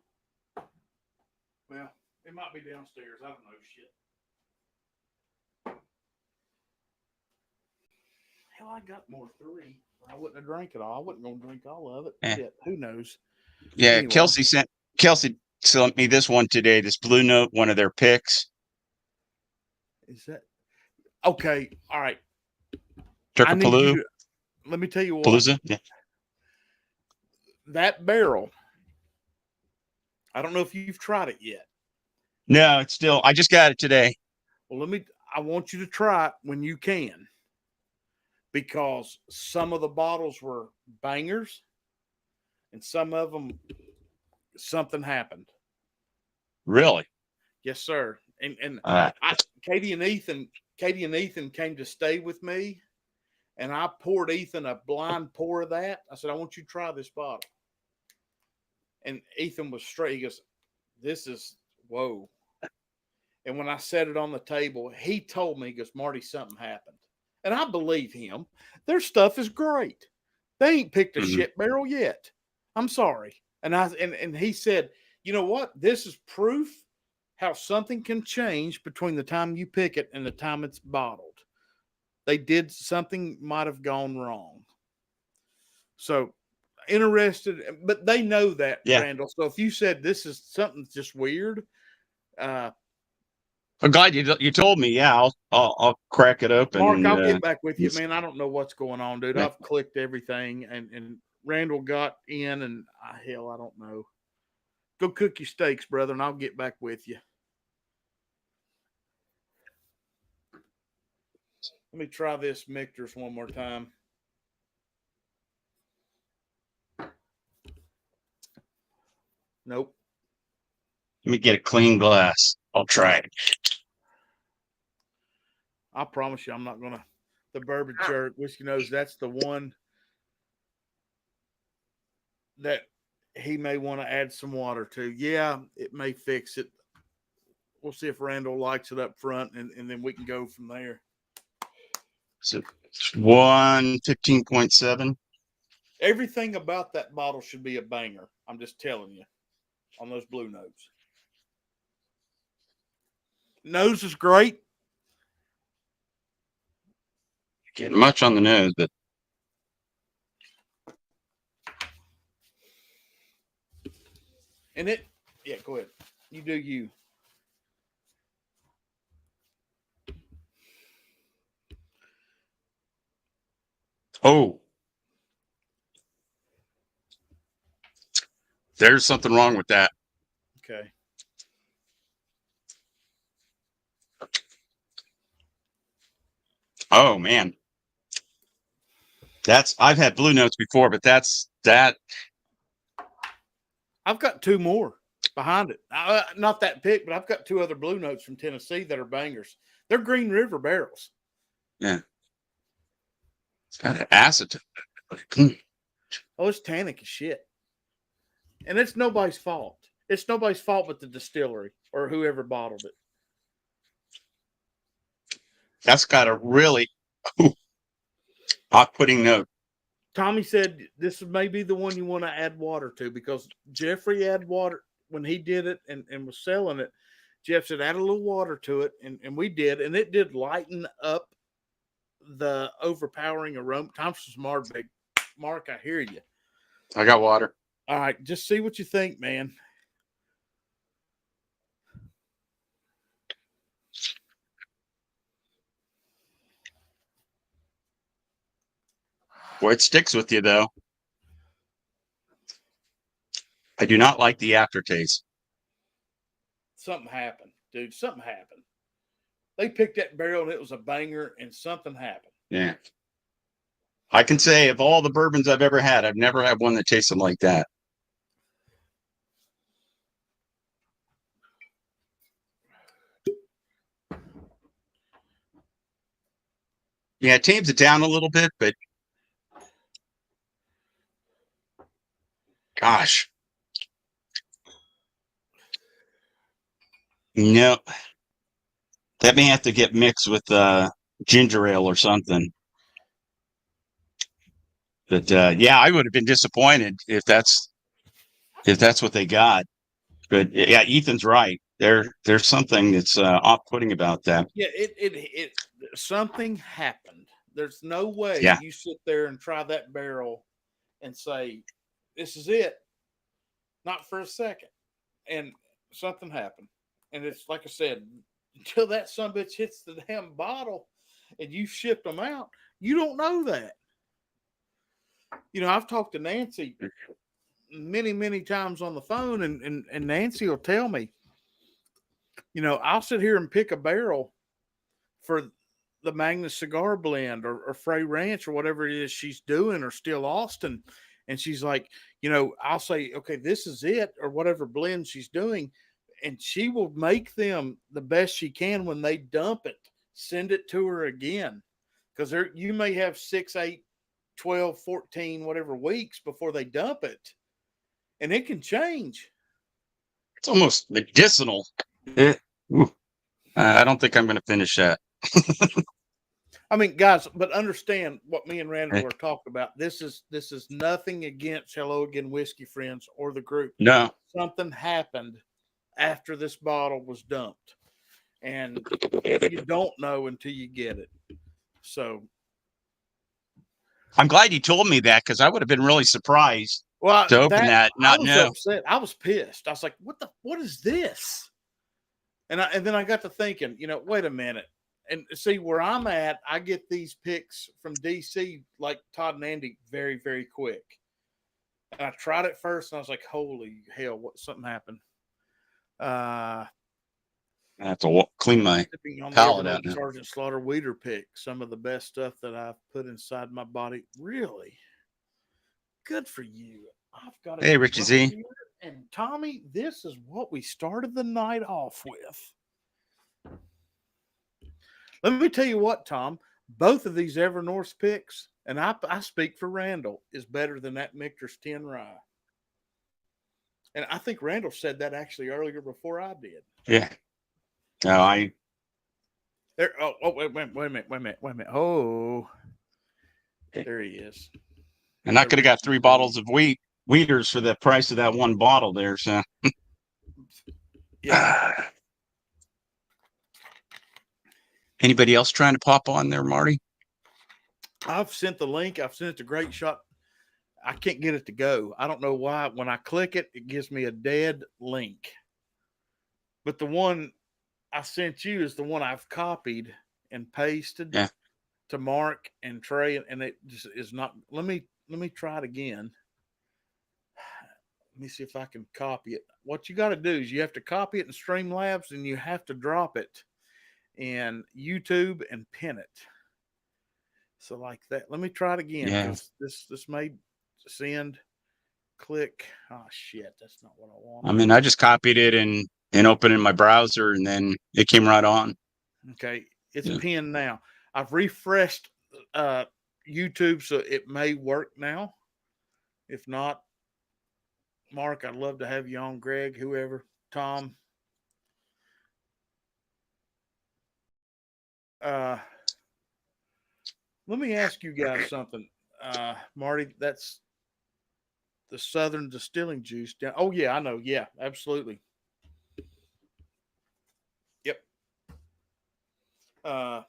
Well, it might be downstairs. I don't know shit. Hell, I got more 3. I wouldn't have drank it all. I wasn't going to drink all of it. Shit, who knows? Yeah, anyway. Kelsey sent me this one today. This Blue Note, one of their picks. Is that okay? All right. Turkapaloo. Let me tell you what. Palooza? Yeah. That barrel. I don't know if you've tried it yet. No, it's still. I just got it today. Well, I want you to try it when you can, because some of the bottles were bangers, and some of them something happened. Really? Yes, sir. And Katie and Ethan came to stay with me, and I poured Ethan a blind pour of that. I said, I want you to try this bottle. And Ethan was straight. He goes, this is, whoa. And when I set it on the table, he told me, he goes, Marty, something happened. And I believe him. Their stuff is great. They ain't picked a shit barrel yet. I'm sorry. And he said, you know what? This is proof how something can change between the time you pick it and the time it's bottled. Something might have gone wrong. So interested, but they know that, Randall. So if you said this is something just weird, I'm glad you told me. Yeah, I'll crack it open. Mark, I'll get back with you, man. I don't know what's going on, dude. I've clicked everything, and Randall got in, and hell, I don't know. Go cook your steaks, brother, and I'll get back with you. Let me try this Michter's one more time. Nope. Let me get a clean glass. I'll try it. I promise you, I'm not going to. The Bourbon Jerk, Whiskey Nose, that's the one that he may want to add some water to. Yeah, it may fix it. We'll see if Randall likes it up front, and then we can go from there. So it's 115.7. Everything about that bottle should be a banger. I'm just telling you on those Blue Notes. Nose is great. Getting much on the nose, but and go ahead. You do you. Oh, there's something wrong with that. Okay. Oh man. I've had Blue Notes before, but that's that. I've got 2 more behind it. Not that pick, but I've got 2 other Blue Notes from Tennessee that are bangers. They're Green River barrels. Yeah. It's got an acid. Oh, it's tannic as shit. And it's nobody's fault. It's nobody's fault but the distillery or whoever bottled it. That's got a really off-putting note. Tommy said this may be the one you want to add water to because Jeffrey added water when he did it and was selling it. Jeff said add a little water to it, and we did, and it did lighten up the overpowering aroma. Tom's smart, big Mark. I hear you. I got water. All right, just see what you think, man. Boy, it sticks with you, though. I do not like the aftertaste. Something happened, dude. Something happened. They picked that barrel, and it was a banger, and something happened. Yeah. I can say of all the bourbons I've ever had, I've never had one that tasted like that. Yeah, it tames it down a little bit, but gosh. No. That may have to get mixed with ginger ale or something. But yeah, I would have been disappointed if that's what they got. But yeah, Ethan's right. There's something that's off-putting about that. Yeah, it something happened. There's no way you sit there and try that barrel and say, this is it. Not for a second. And something happened. And it's like I said, until that sumbitch hits the damn bottle and you shipped them out, you don't know that. You know, I've talked to Nancy many, many times on the phone, and Nancy will tell me, you know, I'll sit here and pick a barrel for the Magnus Cigar Blend or Frey Ranch or whatever it is she's doing, or Still Austin. And she's like, you know, I'll say, okay, this is it, or whatever blend she's doing. And she will make them the best she can when they dump it, send it to her again. Because you may have 6, 8, 12, 14, whatever weeks before they dump it. And it can change. It's almost medicinal. I don't think I'm going to finish that. I mean, guys, but understand what me and Randall are talking about. This is nothing against Hello Again Whiskey Friends or the group. No. Something happened after this bottle was dumped. And you don't know until you get it. So I'm glad you told me that, because I would have been really surprised to open that. Not know. Upset. I was pissed. I was like, what is this? And then I got to thinking, you know, wait a minute. And see where I'm at, I get these picks from DC, like Todd and Andy, very, very quick. And I tried it first, and I was like, holy hell, something happened. I have to clean my palate out now. Sergeant Slaughter Weeder pick, some of the best stuff that I've put inside my body. Really? Good for you. I've got Hey, Richie Z. And Tommy, this is what we started the night off with. Let me tell you what, Tom, both of these Evernorth picks, and I speak for Randall, is better than that Michter's 10 Rye. And I think Randall said that actually earlier before I did. Yeah. No, wait a minute. Oh, there he is. And I could have got 3 bottles of Weeders for the price of that one bottle there. So, yeah. Anybody else trying to pop on there, Marty? I've sent the link. I've sent it to Great Shot. I can't get it to go. I don't know why. When I click it, it gives me a dead link. But the one I sent you is the one I've copied and pasted to Mark and Trey, and it just is not. Let me try it again. Let me see if I can copy it. What you got to do is you have to copy it in Streamlabs, and you have to drop it in YouTube and pin it. So like that. Let me try it again. Yeah. This may send. Click. Oh shit, that's not what I want. I mean, I just copied it and opened in my browser, and then it came right on. Okay, it's pinned now. I've refreshed YouTube, so it may work now. If not, Mark, I'd love to have you on. Greg, whoever, Tom. Let me ask you guys something. Marty, that's the Southern Distilling Juice. Oh yeah, I know. Yeah, absolutely. Yep. I'll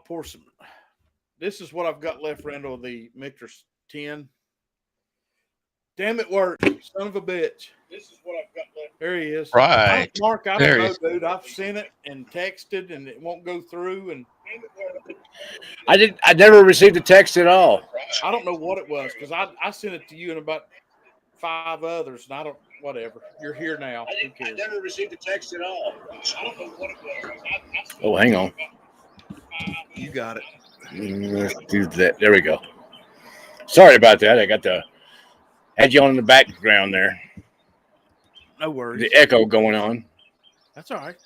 pour some. This is what I've got left, Randall. The Michter's 10. Damn it, work. Son of a bitch. This is what I've got left. There he is. Right. Mark, I don't know, dude. I've sent it and texted, and it won't go through. And I never received a text at all. I don't know what it was because I sent it to you and about 5 others, and I don't. Whatever. You're here now. Who cares? I never received a text at all. I don't know what it was. Oh, hang on. You got it. Let's do that. There we go. Sorry about that. I had you on in the background there. No worries. The echo going on. That's all right.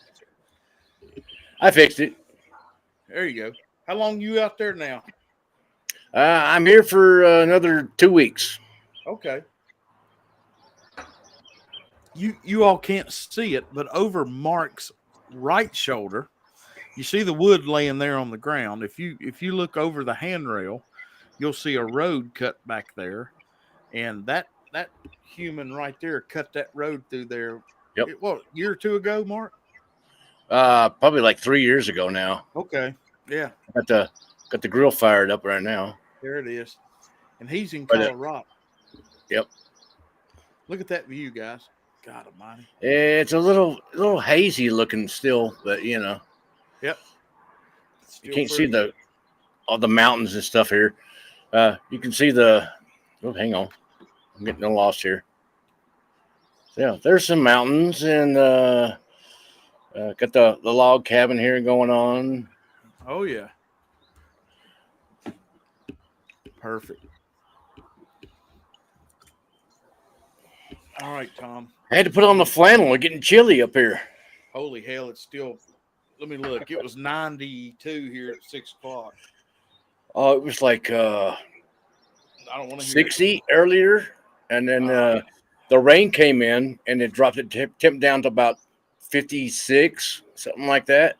I fixed it. There you go. How long you out there now? I'm here for another 2 weeks. Okay. You all can't see it, but over Mark's right shoulder, you see the wood laying there on the ground. If you look over the handrail, you'll see a road cut back there, and that human right there cut that road through there. Yep. What, a year or 2 ago, Mark? Probably like 3 years ago now. Okay. Yeah. Got the grill fired up right now. There it is. And he's in Colorado. Yep. Look at that view, guys. God almighty. It's a little hazy looking still, but you know. Yep. You can't see all the mountains and stuff here. You can see hang on. I'm getting lost here. Yeah, there's some mountains and got the log cabin here going on. Oh yeah. Perfect. All right, Tom. I had to put on the flannel. We're getting chilly up here. Holy hell, it's still. Let me look. It was 92 here at 6 o'clock. Oh, it was like I don't want to 60 earlier, and then the rain came in and it dropped it temp down to about 56, something like that.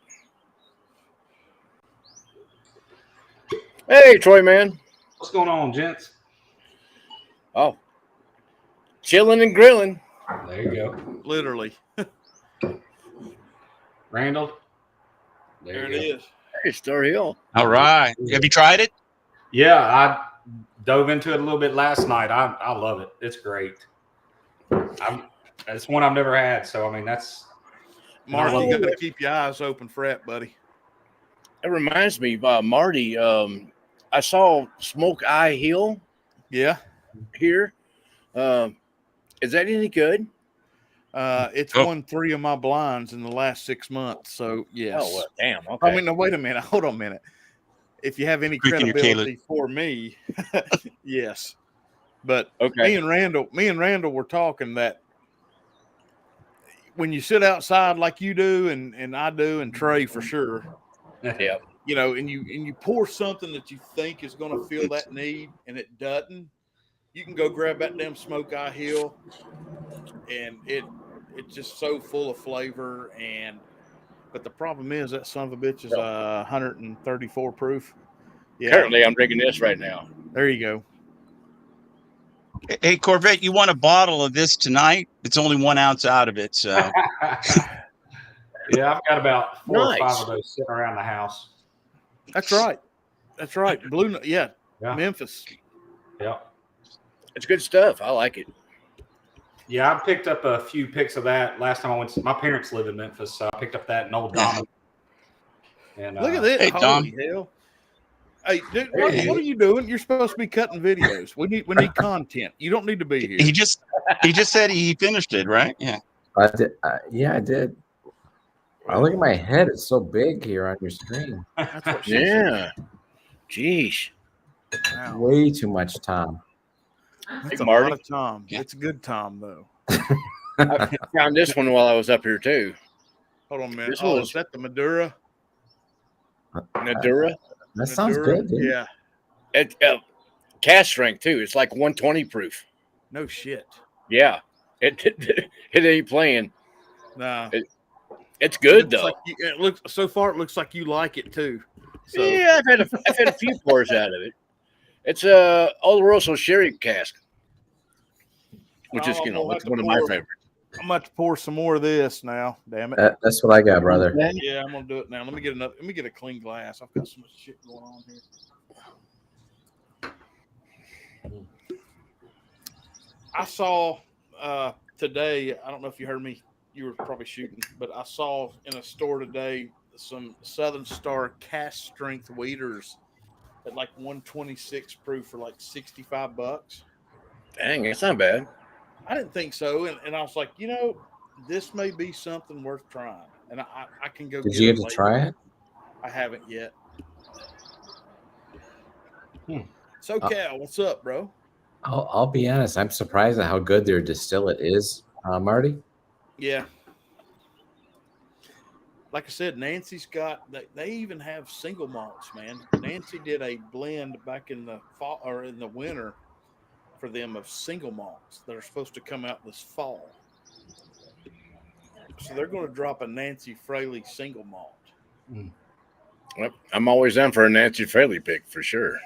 Hey, Troy, man. What's going on, gents? Oh, chilling and grilling. There you go. Literally. Randall. There it is. Hey, Star Hill. All right. Have you tried it? Yeah, I dove into it a little bit last night. I love it. It's great. It's one I've never had, so I mean that's. Mark, you got to keep your eyes open for that, buddy. It reminds me of Marty. I saw Smoke Eye Hill. Yeah. Here. Is that any good? It's won 3 of my blinds in the last 6 months. So yes. Oh well, damn. Okay. I mean, no, wait a minute. Hold on a minute. If you have any credibility for me, yes. But me and Randall were talking that when you sit outside like you do and I do and Trey for sure. Yeah. You know, and you pour something that you think is going to fill that need and it doesn't, you can go grab that damn Smoke Eye Hill and it's just so full of flavor. But the problem is that son of a bitch is 134 proof. Yeah. Currently, I'm drinking this right now. There you go. Hey, Corvette, you want a bottle of this tonight? It's only 1 ounce out of it. So. Yeah, I've got about 4 or 5 of those sitting around the house. That's right. That's right. Blue, yeah. Memphis. Yeah. It's good stuff. I like it. Yeah, I picked up a few picks of that last time I went. My parents live in Memphis, so I picked up that in Old Dom. And look at this. Hey, Dom. Holy hell. Hey, dude, what are you doing? You're supposed to be cutting videos. We need content. You don't need to be here. He just said he finished it, right? Yeah. I did. Yeah, I did. Oh, look at my head. It's so big here on your screen. That's what she said. Jeez. Wow. Way too much Tom. That's Hey, a Marty. lot of Tom. Yeah. It's a good Tom, though. I found this one while I was up here, too. Hold on a minute. This Oh, was- is that the Madura? Nadura. That sounds good, dude. Yeah. It, cast strength, too. It's like 120 proof. No shit. Yeah. It ain't playing. Nah. It's good, though. Like it looks like you like it, too. So. Yeah, I've had a few pours out of it. It's Oloroso sherry cask, which is it's one of my favorites. I'm about to pour some more of this now. Damn it! That's what I got, brother. Yeah, I'm gonna do it now. Let me get a clean glass. I've got so much shit going on here. I saw today. I don't know if you heard me. You were probably shooting, but I saw in a store today some Southern Star cast strength weeders at like 126 proof for like $65. Dang, that's not bad. I didn't think so, and I was like, this may be something worth trying, and I can go. Did you get to try it? I haven't yet. So Cal, what's up, bro? I'll be honest. I'm surprised at how good their distillate is, Marty. Yeah. Like I said, Nancy's got. They even have single malts, man. Nancy did a blend back in the fall or in the winter for them of single malts that are supposed to come out this fall. So they're going to drop a Nancy Fraley single malt. Well, I'm always down for a Nancy Fraley pick for sure.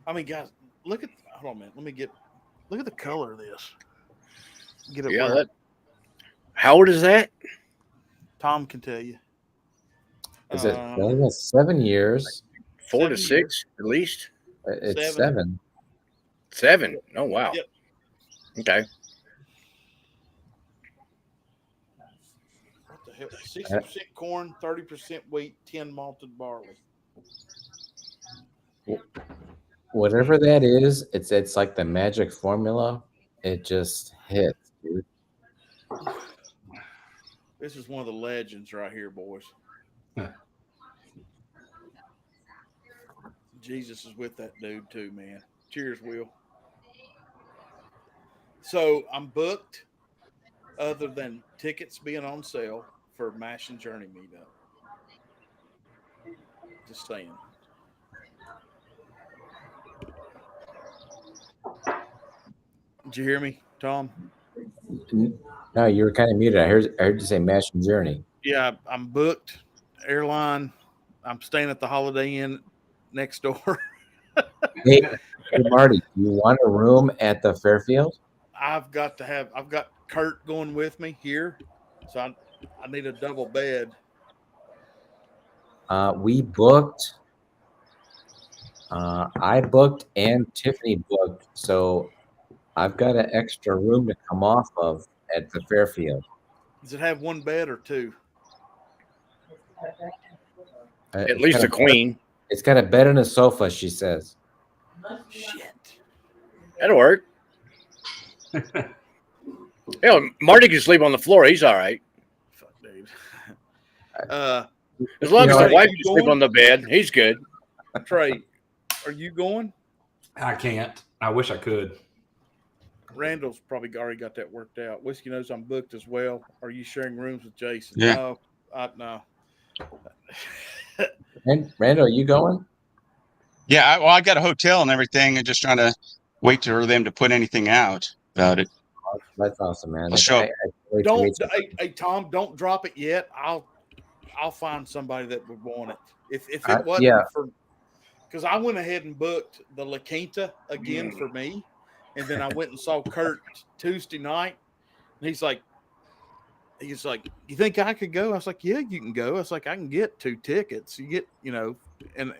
I mean, guys, hold on a minute. Look at the color of this. Get it. Yeah. How old is that? Tom can tell you. Is it 7 years? 4 to 6 at least. It's 7. 7. Oh wow. Yep. Okay. What the hell? 60% corn, 30% wheat, 10 malted barley. Whatever that is, it's like the magic formula. It just hits, dude. This is one of the legends right here, boys. Jesus is with that dude too, man. Cheers, Will. So I'm booked other than tickets being on sale for Mash and Journey meetup. Just saying. Did you hear me, Tom? No, you were kind of muted. I heard you say Mash and Journey. Yeah, I'm booked. Airline. I'm staying at the Holiday Inn next door. Hey, Marty, you want a room at the Fairfield? I've got Kurt going with me here, so I need a double bed. We booked. I booked and Tiffany booked, so I've got an extra room to come off of at the Fairfield. Does it have one bed or two? At least a queen. It's got a bed and a sofa, she says. Shit. That'll work. Marty can sleep on the floor. He's all right. Fuck, dude. As long as the wife can sleep on the bed, he's good. Trey, are you going? I can't. I wish I could. Randall's probably already got that worked out. Whiskey knows I'm booked as well. Are you sharing rooms with Jason? Yeah. No. Randall, are you going? Yeah, I got a hotel and everything, and just trying to wait for them to put anything out about it. That's awesome, man. I'll show. Hey, Tom, don't drop it yet. I'll find somebody that would want it. If it wasn't for, because I went ahead and booked the La Quinta again for me, and then I went and saw Kurt Tuesday night, and he's like, you think I could go? I was like, yeah, you can go. I was like, I can get 2 tickets. You get, and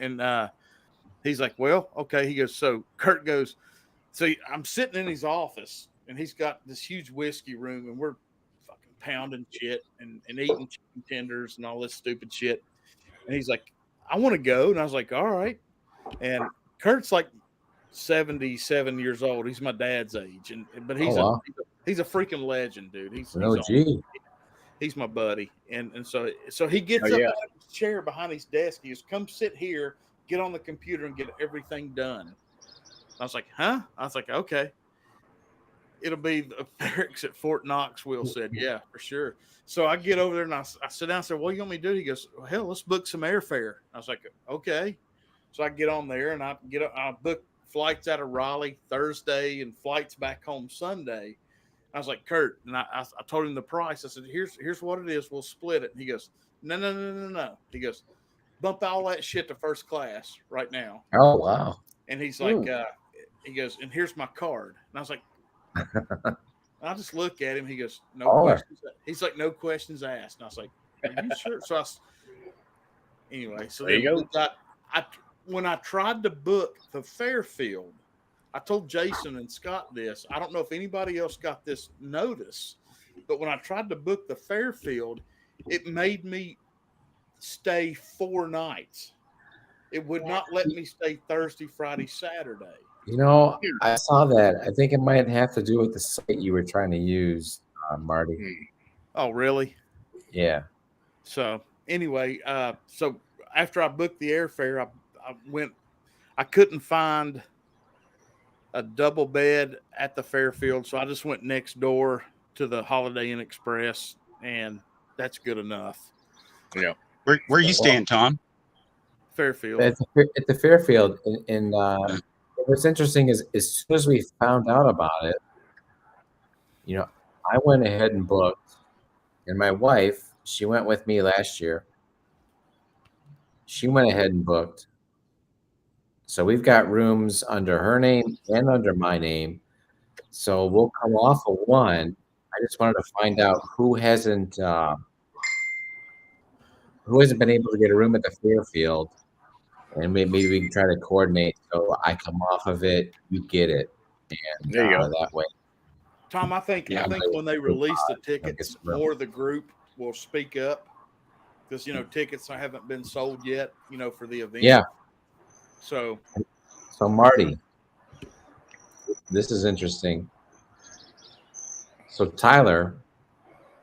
he's like, well, okay. He goes, so Kurt goes, so I'm sitting in his office and he's got this huge whiskey room and we're fucking pounding shit and eating chicken tenders and all this stupid shit. And he's like, I want to go. And I was like, all right. And Kurt's like 77 years old. He's my dad's age. But he's a freaking legend, dude. He's my buddy. And so he gets up out of his chair behind his desk. He goes, come sit here get on the computer and get everything done. I was like, huh? I was like, okay. It'll be the barracks at Fort Knox. Will said, yeah, for sure. So I get over there and I sit down and said, what do you want me to do? He goes, well, hell, let's book some airfare. I was like, okay. So I get on there and I book flights out of Raleigh Thursday and flights back home Sunday. I was like, Kurt, and I told him the price. I said, here's what it is. We'll split it. And he goes, no. He goes, bump all that shit to first class right now. Oh, wow. And he's like, he goes, and here's my card. And I was like, I just look at him. He goes, no questions. He's like, no questions asked. And I was like, are you sure? So anyway, so there you go. When I tried to book the Fairfield, I told Jason and Scott this. I don't know if anybody else got this notice, but when I tried to book the Fairfield, it made me stay 4 nights. It would not let me stay Thursday, Friday, Saturday. You know, I saw that. I think it might have to do with the site you were trying to use, Marty. Oh, really? Yeah. So anyway, so after I booked the airfare, I couldn't find a double bed at the Fairfield, so I just went next door to the Holiday Inn Express, and that's good enough. Yeah. Where you staying, Tom? Fairfield. At the Fairfield. What's interesting is as soon as we found out about it, you know, I went ahead and booked, and my wife, she went with me last year. She went ahead and booked. So we've got rooms under her name and under my name. So we'll come off of one. I just wanted to find out who hasn't been able to get a room at the Fairfield, and maybe we can try to coordinate. So I come off of it, you get it, and there you go. That way. Tom, I think when they release the tickets, more of the group will speak up because tickets haven't been sold yet. For the event. Yeah. So Marty, this is interesting. So Tyler,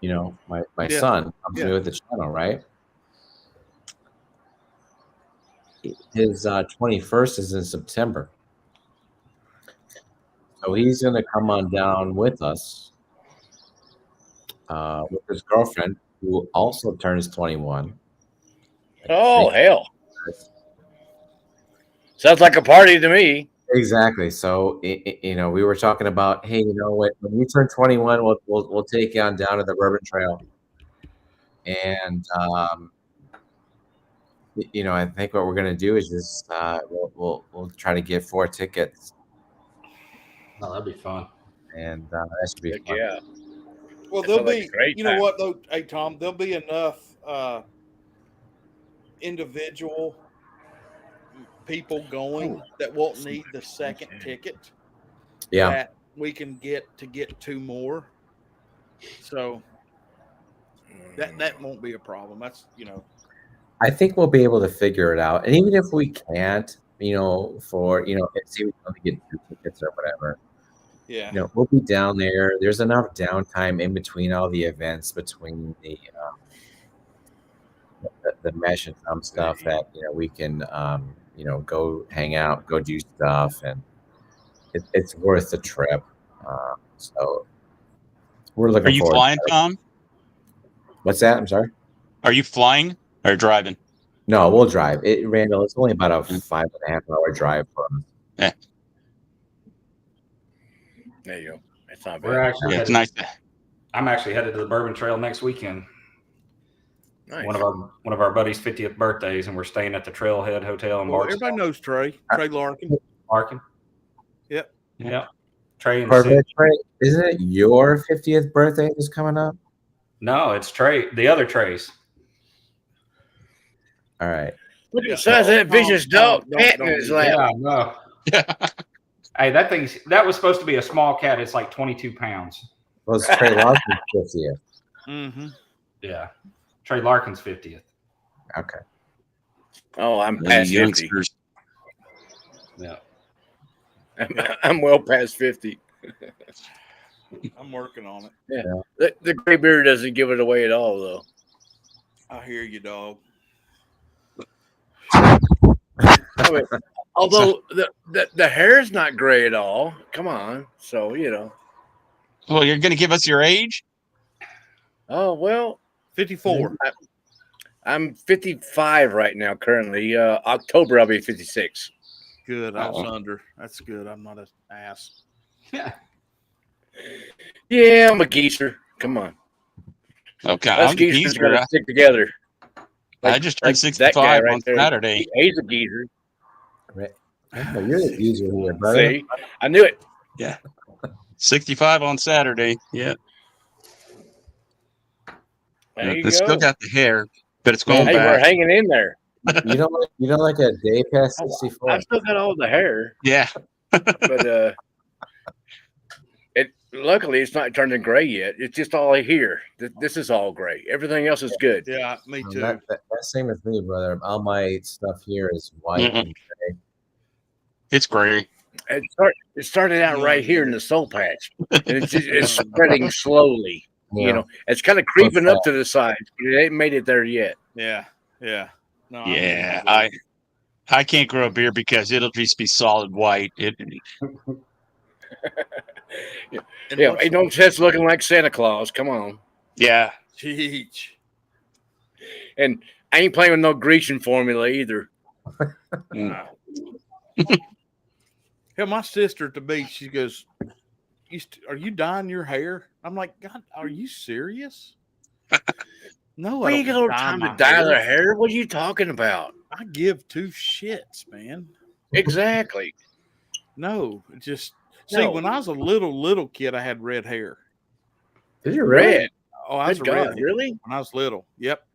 my son comes in with the channel, right? His 21st is in September. So he's going to come on down with us with his girlfriend, who also turns 21. Oh, hell. Sounds like a party to me. Exactly. So, we were talking about, hey, when you turn 21, we'll take you on down to the Bourbon Trail. And, I think what we're going to do is just we'll try to get 4 tickets. Oh, that'd be fun. And that should be fun. Yeah. Well, there'll be, what, though, hey, Tom, there'll be enough individual people going that won't need the second ticket. Yeah. That we can get 2 more. So that won't be a problem. That's, I think we'll be able to figure it out. And even if we can't, say we only get 2 tickets or whatever. Yeah. We'll be down there. There's enough downtime in between all the events, between the mesh and some stuff that we can go hang out, go do stuff, and it's worth the trip. So we're looking. Are you flying, Tom? What's that? I'm sorry. Are you flying or driving? No, we'll drive. Randall, it's only about a 5.5 hour drive for us. Yeah. There you go. It's not bad. It's nice. I'm actually headed to the Bourbon Trail next weekend. Nice. One of our buddies' 50th birthdays, and we're staying at the Trailhead Hotel in March. Everybody knows Trey Larkin. Yep. Trey and Trey, isn't it your 50th birthday that's coming up? No, it's Trey. The other Trays. All right. Look at the size of that vicious dog cat in his lap. Yeah, no. Hey, that was supposed to be a small cat. It's like 22 pounds. Well, it's Trey Larkin's 50th. Mm-hmm. Yeah. Trey Larkin's 50th. Okay. Oh, I'm past 50. Yeah. I'm well past 50. I'm working on it. Yeah. The gray beard doesn't give it away at all, though. I hear you, dog. mean, although the hair is not gray at all. Come on. So, Well, you're going to give us your age? Oh, well. 54. I'm 55 right now, currently. October, I'll be 56. Good. I was under. That's good. I'm not an ass. Yeah, I'm a geezer. Come on. Okay. Us geezers got to stick together. I just turned 65 on Saturday. He's a geezer. Right. Oh, you're the geezer here, brother. See, I knew it. Yeah. 65 on Saturday. Yeah. There you go. Still got the hair, but it's going back. back. We're hanging in there. You don't like a day past 64. I've still got all the hair. Yeah. But luckily it's not turning gray yet. It's just all here. This is all gray. Everything else is good. Yeah, me too. That same with me, brother. All my stuff here is white and gray. It's gray. It started out right here in the soul patch, and it's spreading slowly. Yeah. It's kind of creeping up to the sides, but it ain't made it there yet. Yeah. No, yeah, I can't grow a beard because it'll just be solid white. Ain't no sense looking like Santa Claus. Come on. Yeah. Jeez. And I ain't playing with no Grecian formula either. Hell, my sister at the beach, she goes, are you dyeing your hair? I'm like, God, are you serious? No, we ain't got no time to dye their hair. What are you talking about? I give two shits, man. Exactly. No, just see, when I was a little kid, I had red hair. Did you red? Oh, I was a red. Really? When I was little. Yep.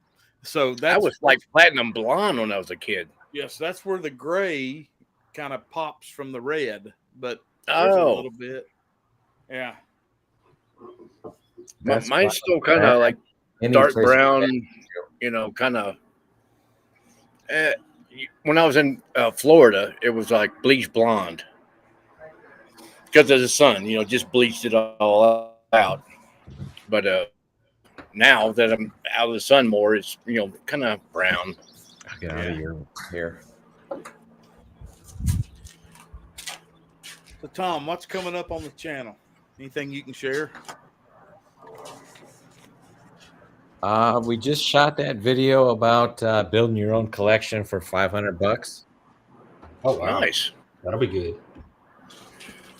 So that was like platinum blonde when I was a kid. Yes, that's where the gray kind of pops from the red, but a little bit. Yeah. Mine's still kind of like dark brown, kind of. When I was in Florida, it was like bleach blonde because of the sun. Just bleached it all out. But now that I'm out of the sun more, it's kind of brown. I'll get out of your hair. So, Tom, what's coming up on the channel? Anything you can share? We just shot that video about building your own collection for $500. Oh, wow. Nice. That'll be good.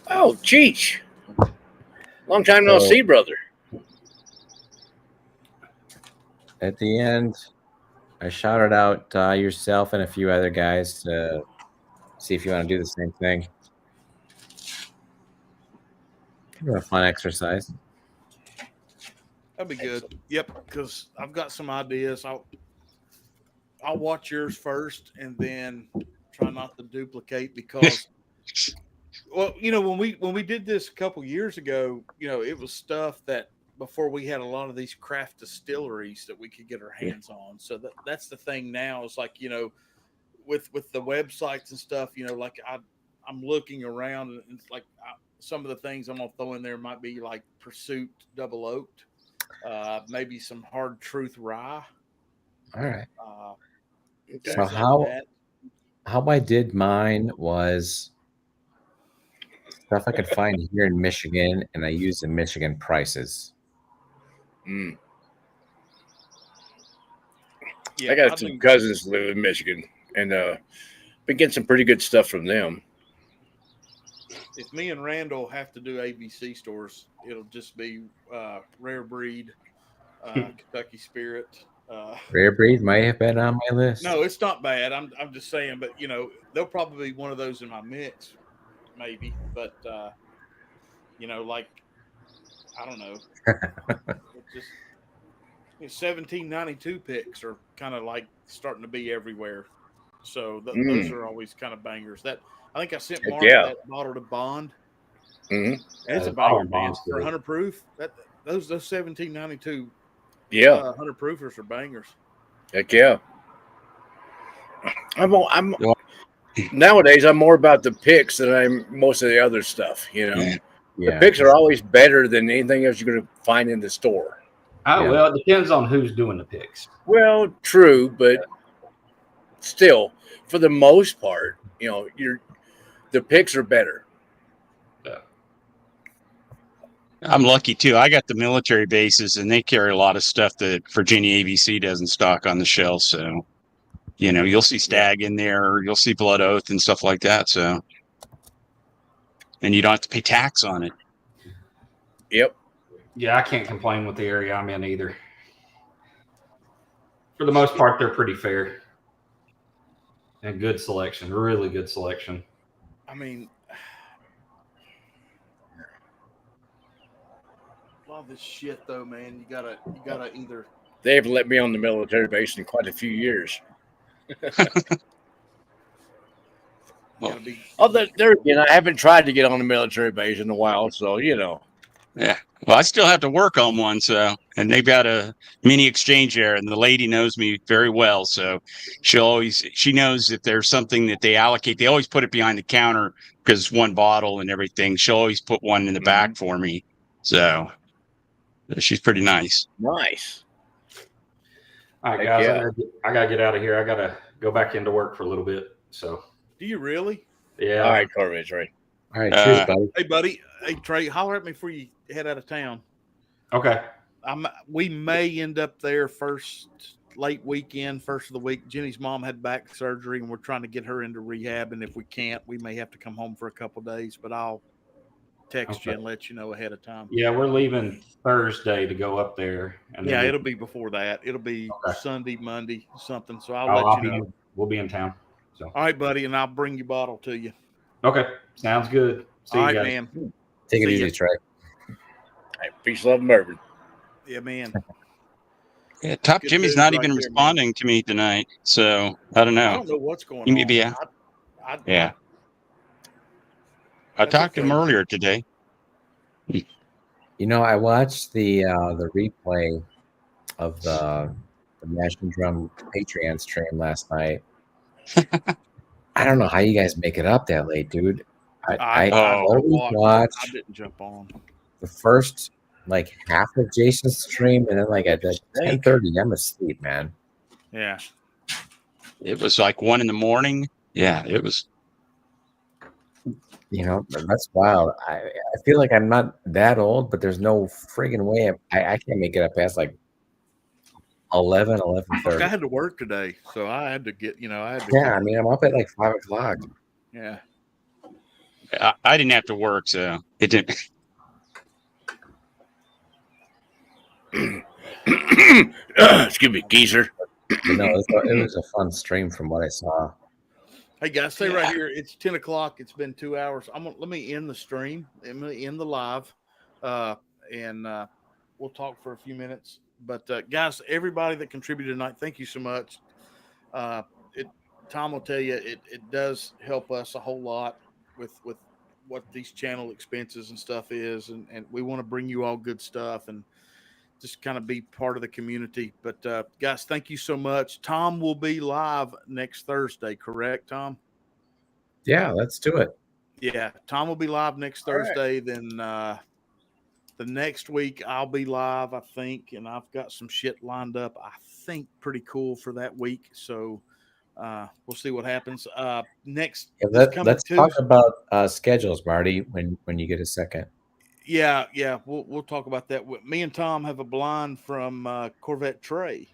Oh, Cheech. Long time no see, brother. At the end, I shouted out yourself and a few other guys to see if you want to do the same thing. Kind of a fun exercise. That'd be good. Yep, because I've got some ideas. I'll watch yours first and then try not to duplicate because well, when we did this a couple years ago, it was stuff that before we had a lot of these craft distilleries that we could get our hands on. So that's the thing now is like, with the websites and stuff, like I'm looking around and it's like some of the things I'm gonna throw in there might be like Pursuit Double Oaked, maybe some Hard Truth Rye. All right. So how I did mine was stuff I could find here in Michigan, and I used the Michigan prices. Yeah, I got some cousins that live in Michigan, and been getting some pretty good stuff from them. If me and Randall have to do ABC stores, it'll just be Rare Breed, Kentucky Spirit. Rare Breed might have been on my list. No, it's not bad. I'm just saying, but they'll probably be one of those in my mix, maybe. But like I don't know. It's just 1792 picks are kind of like starting to be everywhere. So those are always kind of bangers. That I think I sent Mark that bottle to Bond. Mm-hmm. It's a banger, man. For 100 proof. Those 1792 100 proofers are bangers. Heck yeah. I'm nowadays I'm more about the picks than I'm most of the other stuff, The picks are always better than anything else you're going to find in the store. Well, it depends on who's doing the picks. Well, true, but still, for the most part, the picks are better. I'm lucky too. I got the military bases, and they carry a lot of stuff that Virginia ABC doesn't stock on the shelf. So, you'll see stag in there, you'll see blood oath and stuff like that. So, and you don't have to pay tax on it. Yep. Yeah, I can't complain with the area I'm in either. For the most part, they're pretty fair and good selection, really good selection. I mean, a lot of this shit though, man. You gotta either. They haven't let me on the military base in quite a few years. There again, I haven't tried to get on the military base in a while, so Yeah. Well, I still have to work on one, and they've got a mini exchange there, and the lady knows me very well, so she knows if there's something that they allocate, they always put it behind the counter because it's one bottle and everything. She'll always put one in the back for me, so she's pretty nice. Nice. All right, guys, I gotta get out of here. I gotta go back into work for a little bit. So, do you really? Yeah. All right, Corvette, right. All right, cheers, buddy. Hey, buddy. Hey, Trey, holler at me before you head out of town. Okay. We may end up there late weekend, first of the week. Jenny's mom had back surgery, and we're trying to get her into rehab. And if we can't, we may have to come home for a couple of days. But I'll text you and let you know ahead of time. Yeah, we're leaving Thursday to go up there. And it'll be before that. It'll be Sunday, Monday, something. So I'll let you know. We'll be in town. So. All right, buddy, and I'll bring your bottle to you. Okay, sounds good. See you guys. Man. Take it easy, Trey. All right, peace, love, and bourbon. Yeah, man. Yeah, Top Good Jimmy's not even responding to me tonight, so I don't know. I don't know what's going on. Maybe, yeah. I talked to him earlier today. I watched the replay of the Mashing Drum Patreon stream last night. I don't know how you guys make it up that late, dude. I watched. I didn't jump on the first half of Jason's stream, and then at 10:30, I'm asleep, man. Yeah, it was 1 a.m. Yeah, it was. That's wild. I feel like I'm not that old, but there's no friggin' way I can't make it up past 11:30. I had to work today, so I had to get. I mean, I'm up at 5 o'clock. Yeah. I didn't have to work, so it didn't. Excuse me, geezer. It was a fun stream from what I saw. Hey guys, stay right here. It's 10 o'clock. It's been 2 hours. Let me end the stream. I'm gonna end the live, and we'll talk for a few minutes. But guys, everybody that contributed tonight, thank you so much. Tom will tell you it does help us a whole lot with what these channel expenses and stuff is, and we want to bring you all good stuff and just kind of be part of the community. But guys, thank you so much. Tom will be live next Thursday, correct, Tom? Yeah, let's do it. Yeah, Tom will be live next Thursday. Right. Then the next week I'll be live, I think, and I've got some shit lined up, I think, pretty cool for that week. So we'll see what happens. Next, let's talk about schedules, Marty, when you get a second. Yeah, we'll talk about that. Me and Tom have a blind from Corvette Trey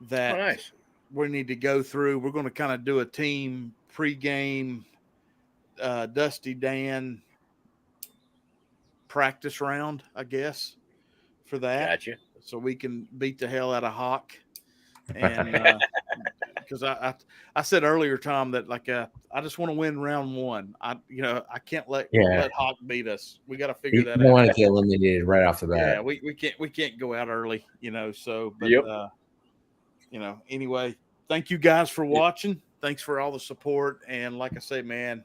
that we need to go through. We're going to kind of do a team pregame Dusty Dan practice round, I guess, for that. Gotcha. So we can beat the hell out of Hawk. And because I said earlier, Tom, that I just want to win round one. I can't let Hawk beat us. We got to figure that out. You don't want to get eliminated right off the bat. Yeah, we can't go out early, So, but anyway, thank you guys for watching. Thanks for all the support. And like I say, man,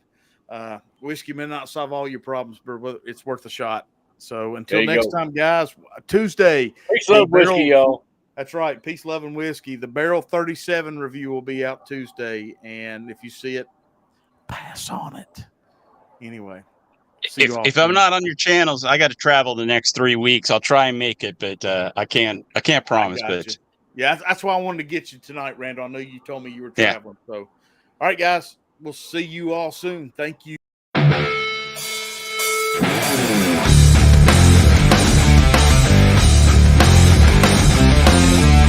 whiskey may not solve all your problems, but it's worth a shot. So until next time, guys, Tuesday. Peace, love, whiskey, y'all. That's right. Peace, love, and whiskey. The Barrel 37 review will be out Tuesday. And if you see it, pass on it. Anyway. If I'm not on your channels, I got to travel the next 3 weeks. I'll try and make it, but I can't promise. But yeah, that's why I wanted to get you tonight, Randall. I know you told me you were traveling. So, all All right, guys. We'll see you all soon. Thank you.